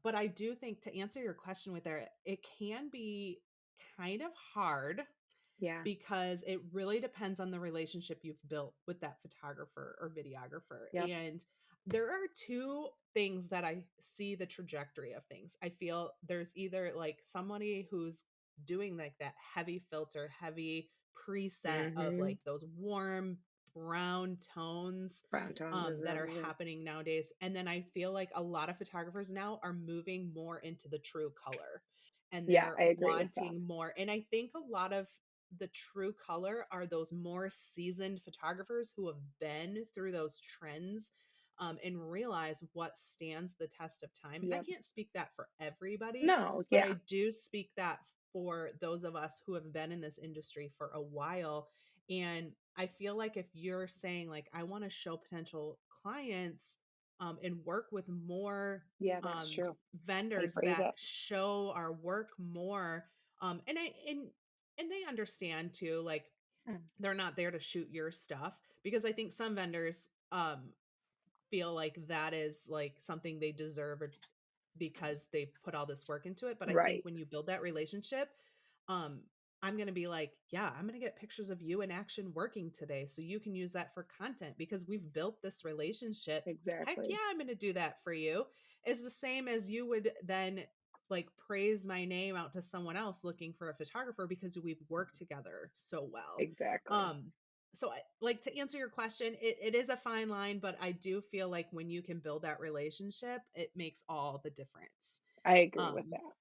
But I do think to answer your question with there, it can be kind of hard yeah. because it really depends on the relationship you've built with that photographer or videographer. Yep. And there are two things that I see the trajectory of things. I feel there's either like somebody who's doing like that heavy filter, heavy preset of Mhm. like those warm brown tones Brown tones is that what are it is. happening nowadays. And then I feel like a lot of photographers now are moving more into the true color and Yeah, they're I agree with that. wanting more. And I think a lot of the true color are those more seasoned photographers who have been through those trends and realize what stands the test of time. And I Yep. can't speak that for everybody, No, but yeah. I do speak that for those of us who have been in this industry for a while. And I feel like if you're saying, like, I want to show potential clients and work with more Yeah, that's um, true. I vendors praise that it. show our work more, and and they understand too, like Yeah. they're not there to shoot your stuff because I think some vendors feel like that is like something they deserve or because they put all this work into it. But I think Right. when you build that relationship, um, I'm going to be like, yeah, I'm going to get pictures of you in action working today so you can use that for content because we've built this relationship. Heck yeah, Exactly. I'm going to do that for you. Is the same as you would then like praise my name out to someone else looking for a photographer because we've worked together so well. Exactly. Um so like to answer your question, it is a fine line, but I do feel like when you can build that relationship, it makes all the difference. I agree with Um that.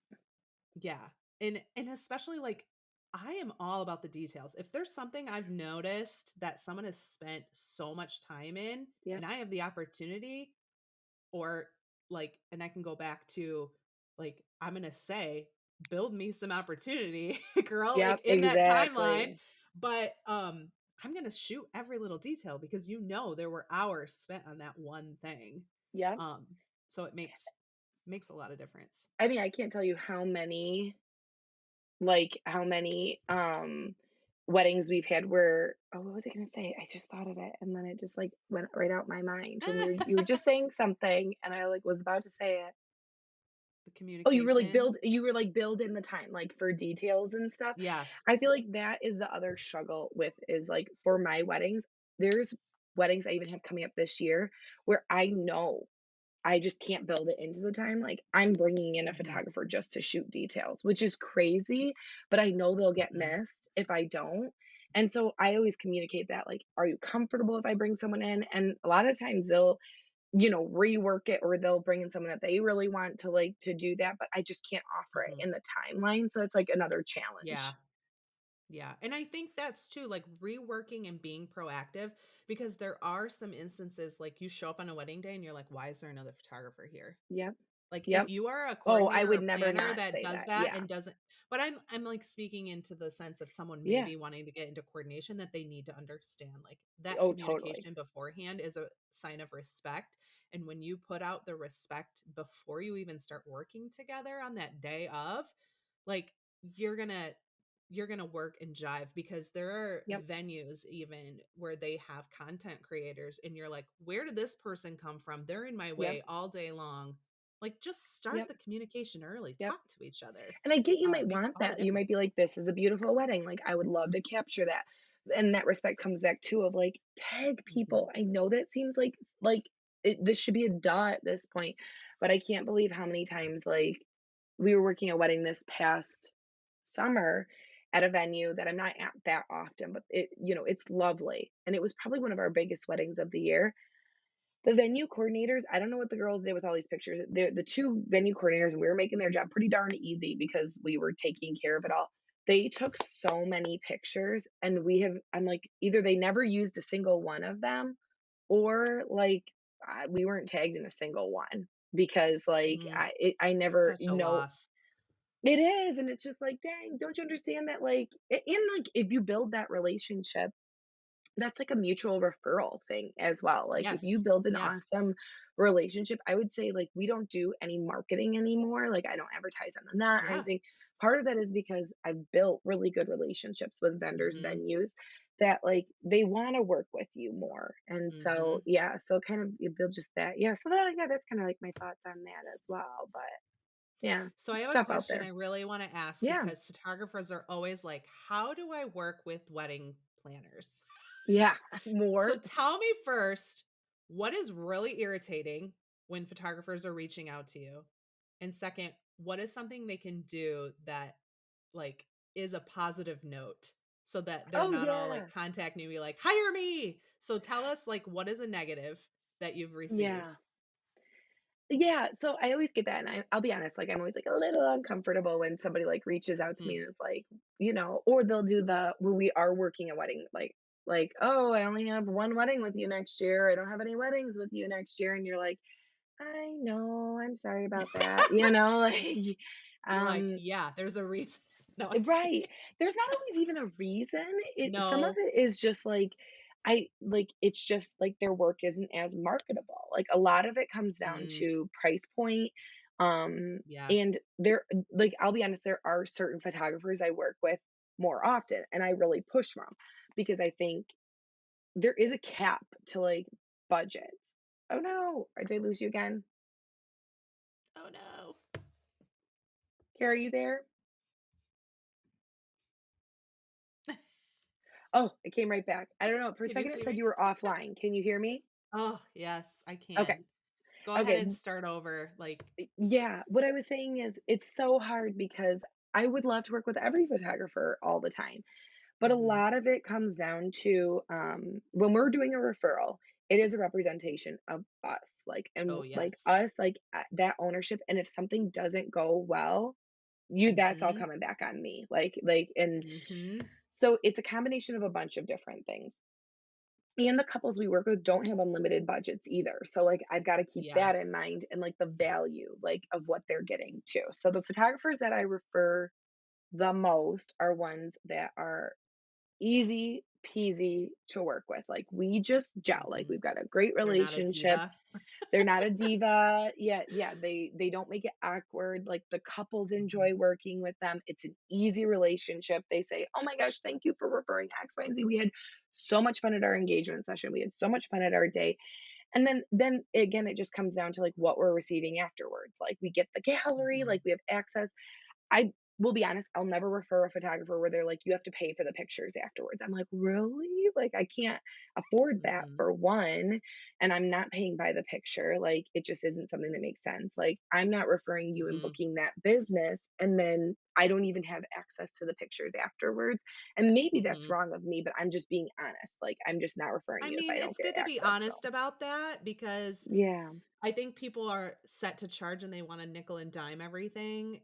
yeah. And especially like I am all about the details. If there's something I've noticed that someone has spent so much time in Yep. and I have the opportunity or like and I can go back to like I'm going to say build me some opportunity, girl, like Yep, in that timeline, exactly. but I'm going to shoot every little detail because there were hours spent on that one thing. Yep. Um so it makes a lot of difference. I mean, I can't tell you how many weddings we've had where oh, what was I gonna say? I just thought of it, and then it just, like, went right out my mind when you were just saying something, and I, like, was about to say it. The Oh, you were like communication. build in the time, like, for details and stuff. Yes. I feel like that is the other struggle with is, like, for my weddings, there's weddings I even have coming up this year where I know I just can't build it into the time, like, I'm bringing in a Mhm, photographer just to shoot details, which is crazy, but I know they'll get mhm, missed if I don't, and so I always communicate that, like, "Are you comfortable if I bring someone in?" And a lot of times they'll, rework it or they'll bring in someone that they really want to, like, to do that, but I just can't offer it mhm. in the timeline, so it's, like, another Yeah, challenge. yeah, and I think that's too, like, reworking and being proactive because there are some instances, like, you show up on a wedding day and you're like, "Why is there another photographer here?" Yep, Like, if yep. you are a Oh, I coordinator would or never planner not that say does that, that yeah. and doesn't but I'm, like, speaking into the sense of someone Yeah. maybe wanting to get into coordination that they need to understand, like, that Oh, totally. communication beforehand is a sign of respect, and when you put out the respect before you even start working together on that day of, like, you're gonna you're gonna work and jive because there are Yep, venues even where they have content creators, and you're like, "Where did this person come from? They're in my yep, way all day long." Like, just start yep, the communication early, yep. talk to each other. And I get you might Makes want all the that. You might difference. be like, "This is a beautiful wedding, like, I would love to capture that." And that respect comes back too of, like, tag Mhm, people. I know that seems like this should be a duh at this point, but I can't believe how many times, like, we were working a wedding this past summer at a venue that I'm not at that often, but it's lovely, and it was probably one of our biggest weddings of the year. The venue coordinators, I don't know what the girls did with all these pictures. The 2 venue coordinators, we were making their job pretty darn easy because we were taking care of it all. They took so many pictures, and I'm like, either they never used a single one of them or, like, we weren't tagged in a single one because, like, mhm. I never Such a know. loss. It is, and it's just like, "Dang, don't you understand that," like like, if you build that relationship that's like a mutual referral thing as well. Like if you Yes, build an yes. awesome relationship, I would say like we don't do any marketing anymore. Like I don't advertise on the net or Yeah. anything. Part of that is because I've built really good relationships with vendors, Mhm, venues that like they want to work with you more. And so mhm. yeah, so kind of you build just that. Yeah. So that, yeah, that's kind of like my thoughts on that as well. But yeah, So I it's have a tough out question I there. really wanna ask Yeah. because photographers are always like, "How do I work with wedding planners?" Yeah. So More. tell me first, what is really irritating when photographers are reaching out to you? And second, what is something they can do that like is a positive note so that they're Oh not all like yeah. contacting you be like, hire me. So tell us like what is a negative that you've Yeah. received? Yeah, so I always get that, and I'll be honest, like, I'm always, like, a little uncomfortable when somebody, like, reaches out to Mm, me and is like, or they'll do the where we are working a wedding, like, "Oh, I only have 1 wedding with you next year. I don't have any weddings with you next year," and you're like, "I know, I'm sorry about that," like, You're like, um yeah, there's a reason. No, I'm just Right. kidding. There's not always even a reason. Some of No. it is just it's just like their work isn't as marketable. Like a lot of it comes down Mm, to price point. yeah. And like I'll be honest, there are certain photographers I work with more often and I really push from because I think there is a cap to like budgets. Oh no, did I lose you again? Oh no. Carrie, are you there? Oh, it came right back. I don't know, for a Can you second it see said me? you were offline. Can you hear me? Oh, yes, I Okay. can. Go ahead and Okay. start over, like Yeah, what I was saying is it's so hard because I would love to work with every photographer all the time, but a mhm. lot of it comes down to, when we're doing a referral, it is a representation of us, like, Oh, and like yes. us, like that ownership. And if something doesn't go well, you that's all Mhm, coming back on me. And mhm. so it's a combination of a bunch of different things. And the couples we work with don't have unlimited budgets either. So like I've got to keep Yeah. that in mind and like the value like of what they're getting too. So the photographers that I refer the most are ones that are easy peasy to work with. Like we just gel. Like Mhm. we've got a great They're not a relationship. diva. They're not a diva. Yeah, yeah, they don't make it awkward. Like the couples Mhm, enjoy working with them. It's an easy relationship. They say, "Oh my gosh, thank you for referring X, Y, and Z. We had so much fun at our engagement session. We had so much fun at our day." And then again, it just comes down to like what we're receiving afterwards. Like we get the gallery, like mhm, we have access. I will be honest, I'll never refer a photographer where they're like, "You have to pay for the pictures afterwards." I'm like, "Really? Like, I can't afford that mhm, for one, and I'm not paying by the picture." Like, it just isn't something that makes sense. Like, I'm not referring you and mhm, booking that business, and then I don't even have access to the pictures afterwards. And maybe that's mhm. wrong of me, but I'm just being honest. Like, I'm just not referring I you if mean, I don't it's get good to be access. So, honest about that because yeah. I think people are set to charge and they wanna nickel and dime everything,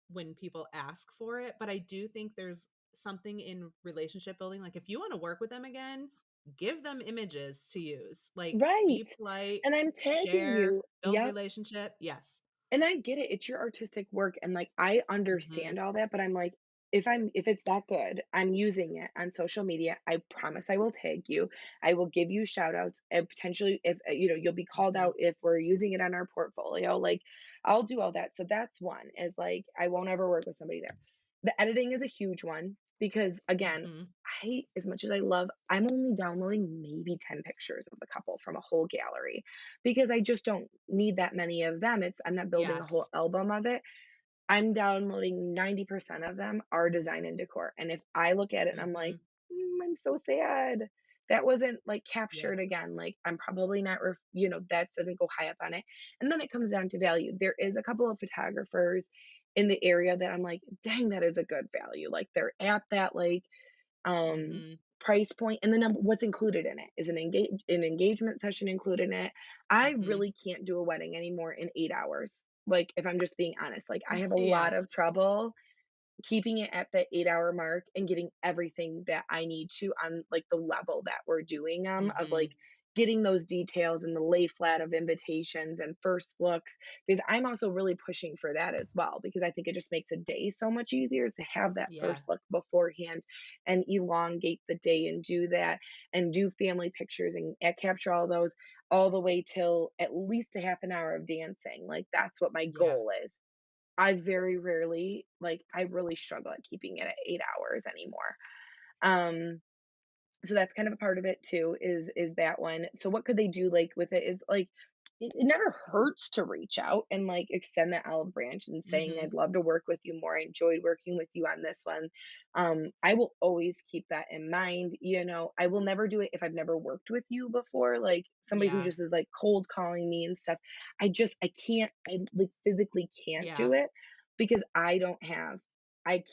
when people ask for it, but I do think there's something in relationship building, like, if you wanna work with them again, give them images to use, like, Right. be polite, And I'm tagging share, you. build Yep. relationship. Yes. And I get it, it's your artistic work, and, like, I Mhm, understand all that, but I'm like, if it's that good, I'm using it on social media, I promise I will tag you, I will give you shout outs, and potentially if, you'll be called mhm, out if we're using it on our portfolio, like, I'll do all that, so that's one, is, like, I won't ever work with somebody there. The editing is a huge one because, again, mhm. as much as I love I'm only downloading maybe 10 pictures of the couple from a whole gallery because I just don't need that many of them. I'm not building a whole Yes. album of it. I'm downloading 90% of them are design and decor. And if I look at it and I'm like, Mhm. I'm so sad. That wasn't like captured Yes. again. Like I'm probably not, that doesn't go high up on it. And then it comes down to value. There is a couple of photographers in the area that I'm like, dang, that is a good value. Like they're at that like um Mhm, price point, and then what's included in it is an engagement session included in it. I mhm. really can't do a wedding anymore in 8 hours, like if I'm just being honest, like I have a lot of Yes. trouble keeping it at the 8-hour mark and getting everything that I need to on like the level that we're doing of like Mhm. getting those details and the lay flat of invitations and first looks, because I'm also really pushing for that as well because I think it just makes a day so much easier is to have that Yeah. first look beforehand and elongate the day and do that and do family pictures and capture all those all the way till at least a half an hour of dancing. Like that's what my Yeah. goal is. I very rarely like, I really struggle at keeping it at 8 hours anymore. Um, so that's kind of a part of it too, is that one. So what could they do, like, with it is, like, it never hurts to reach out and, like, extend the olive branch and saying, Mhm. "I'd love to work with you more. I enjoyed working with you on this one." I will always keep that in mind, I will never do it if I've never worked with you before, like, somebody who Yeah. just is, like, cold calling me and stuff. I can't, like, physically can't Yeah. do it because I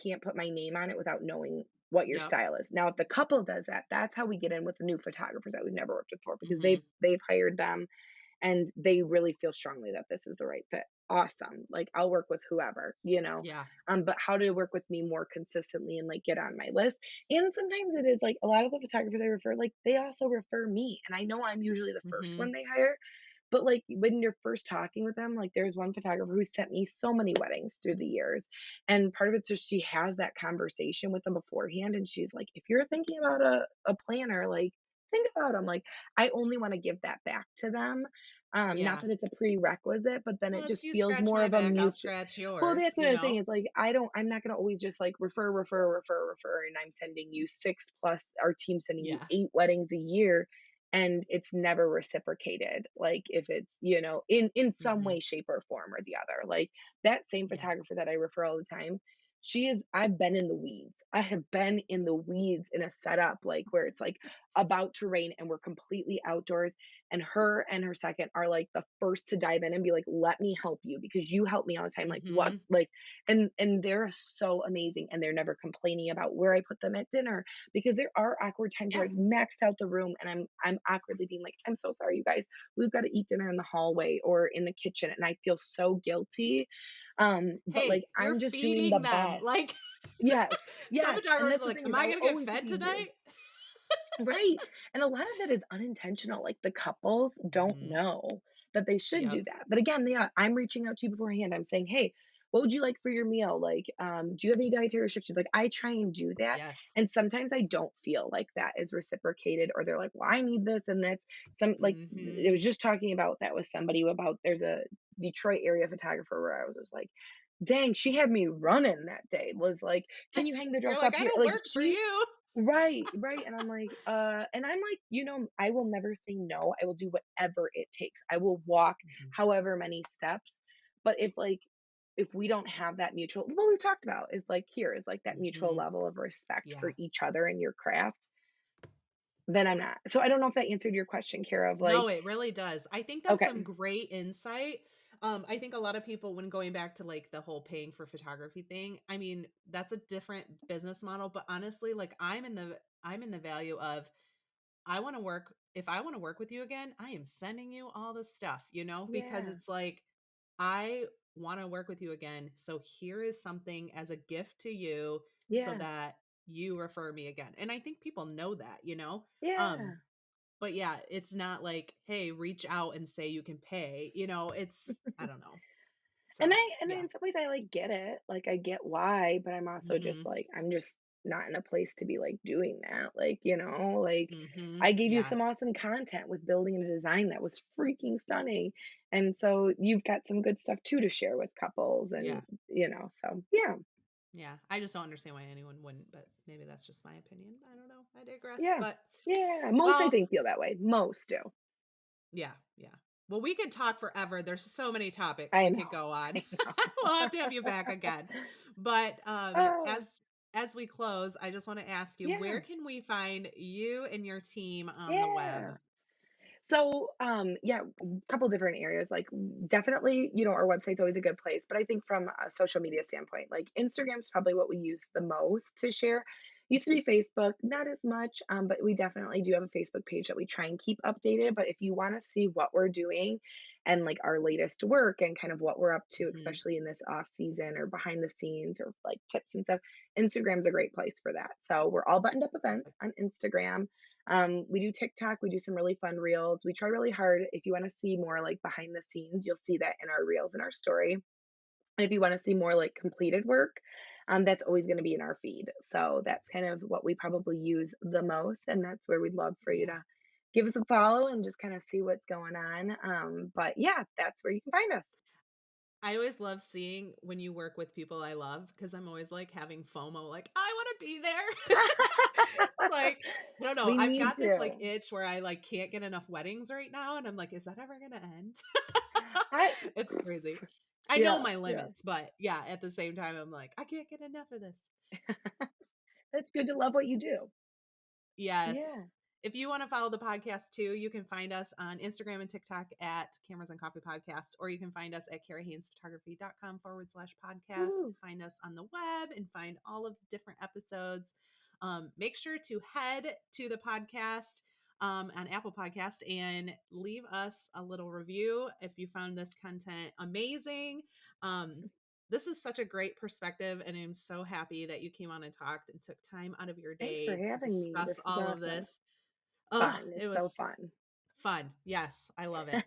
can't put my name on it without knowing what your Yep. style is. Now, if the couple does that, that's how we get in with the new photographers that we've never worked with before because they've Mhm. they've hired them and they really feel strongly that this is the right fit. Awesome. Like I'll work with whoever. Yeah. But how to work with me more consistently and like get on my list. And sometimes it is like a lot of the photographers I refer, like they also refer me. And I know I'm usually the first Mhm. one they hire, but, like, when you're first talking with them, like, there's one photographer who sent me so many weddings through the years, and part of it's just she has that conversation with them beforehand, and she's like, "If you're thinking about a planner, like, think about them." Like, I only wanna give that back to them, not Yeah. that it's a prerequisite, but then Well, it it's just you feels scratch more my of a back, I'll mutual. scratch Well, yours, that's what you I was saying, know? it's like, I'm not gonna always just, like, refer, and I'm sending you 6 plus our team sending you Yeah. 8 weddings a year, and it's never reciprocated, like, if it's, in some way, Mhm. shape, or form or the other. Like, that same Yeah. photographer that I refer all the time, I've been in the weeds. I have been in the weeds in a setup, like, where it's, like, about to rain and we're completely outdoors, and her second are, like, the first to dive in and be like, "Let me help you because you help me all the time." Like, "What?" Mhm. Like, and they're so amazing, and they're never complaining about where I put them at dinner, because there are awkward times where Yeah. I've maxed out the room and I'm awkwardly being like, "I'm so sorry, you guys. We've gotta eat dinner in the hallway or in the kitchen," and I feel so guilty. But, like, Hey, you're I'm just doing the feeding them. Like Like, yes, some yes, and photographers that's are the like, thing "Am is I I'll gonna get always fed feed you. tonight?" Right, and a lot of that is unintentional, like, the couples don't Mhm. know that they should Yep. do that, but again, I'm reaching out to you beforehand, I'm saying, "Hey, what would you like for your meal?" Like, "Do you have any dietary restrictions?" Like, I try and do that, Yes. and sometimes I don't feel like that is reciprocated, or they're like, "Well, I need this," and that's I was Mhm. just talking about that with somebody about there's a Detroit area photographer where I was just like, "Dang, she had me running that day." Was like, "Can you hang the You're dress like, up "I here?" don't Like, work for she you." right, right, and I'm like, I will never say no, I will do whatever it takes. I will walk Mhm. however many steps, but if we don't have that mutual what we talked about is, like, here is, like, that mutual Mhm. level of respect for Yeah. each other and your craft, then I'm not. So I don't know if that answered your question, Kara, of, like No, it really does. I think that's some okay. great insight. I think a lot of people, when going back to like the whole paying for photography thing, I mean, that's a different business model. But honestly, like I'm in the value of I want to work. If I want to work with you again, I am sending you all the stuff, because Yeah, it's like I want to work with you again. So here is something as a gift to you so yeah, that you refer me again. And I think people know that. Um, yeah. but yeah, it's not like, "Hey, reach out and say you can pay," it's I don't know. And So, yeah. in some ways I, like, get it, like, I get why, but I'm also just Mhm. like, I'm just not in a place to be, like, doing that, like, like, Mhm. I gave you Yeah. some awesome content with building a design that was freaking stunning, and so you've got some good stuff too to share with couples Yeah. and, so yeah, Yeah. I just don't understand why anyone wouldn't, but maybe that's just my opinion. I don't know. I digress. yeah, But, yeah, most I well, think feel that way, most do. yeah, yeah. Well, we could talk forever. There's so many topics I we know, could go on. I know. We'll have to have you back again. But, Oh, as we close, I just wanna ask you, where yeah, can we find you and your team on the yeah. web? So, yeah, a couple different areas. Like, definitely, our website's always a good place. But I think from a social media standpoint, like Instagram's probably what we use the most to share. Used to be Facebook, not as much, but we definitely do have a Facebook page that we try and keep updated. But if you want to see what we're doing and like our latest work and kind of what we're up to, Mhm. especially in this off season or behind the scenes or like tips and stuff, Instagram's a great place for that. So we're all buttoned up Okay. events on Instagram. We do TikTok, we do some really fun reels. We try really hard. If you want to see more like behind the scenes, you'll see that in our reels and our story. And if you want to see more like completed work, that's always going to be in our feed. So that's kind of what we probably use the most. And that's where we'd love for you Yeah. to give us a follow and just kind of see what's going on. But yeah, that's where you can find us. I always love seeing when you work with people I love because I'm always, like, having FOMO, like, "I wanna be there." Like, I don't know, We I've need got this, like, to. itch where I, like, can't get enough weddings right now, and I'm like, "Is that ever gonna end?" I, It's crazy. I know yeah, my yeah. limits, but, yeah, at the same time, I'm like, "I can't get enough of this." It's good to love what you do. Yes. Yeah. If you wanna follow the podcast too, you can find us on Instagram and TikTok at Cameras and Coffee Podcast, or you can find us at carahaynesphotography.com/podcast. Woo. Find us on the web and find all of the different episodes. Make sure to head to the podcast on Apple Podcast and leave us a little review if you found this content amazing. Um, this is such a great perspective, and I'm so happy that you came on and talked and took time out of your Thanks for day to having me. discuss This was all of awesome. this. Oh, Fun. it It's so was fun. fun. Yes, I love it.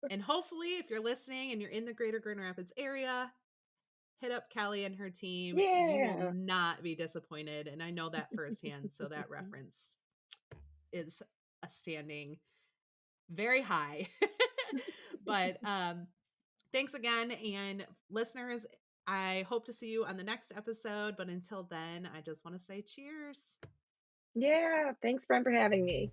And hopefully, if you're listening and you're in the greater Grand Rapids area, hit up Kelly and her team. You will Yeah. not be disappointed. And I know that firsthand. So that reference is a standing very high. But thanks again. And listeners, I hope to see you on the next episode. But until then, I just want to say cheers. Yeah. Thanks, friend, for having me.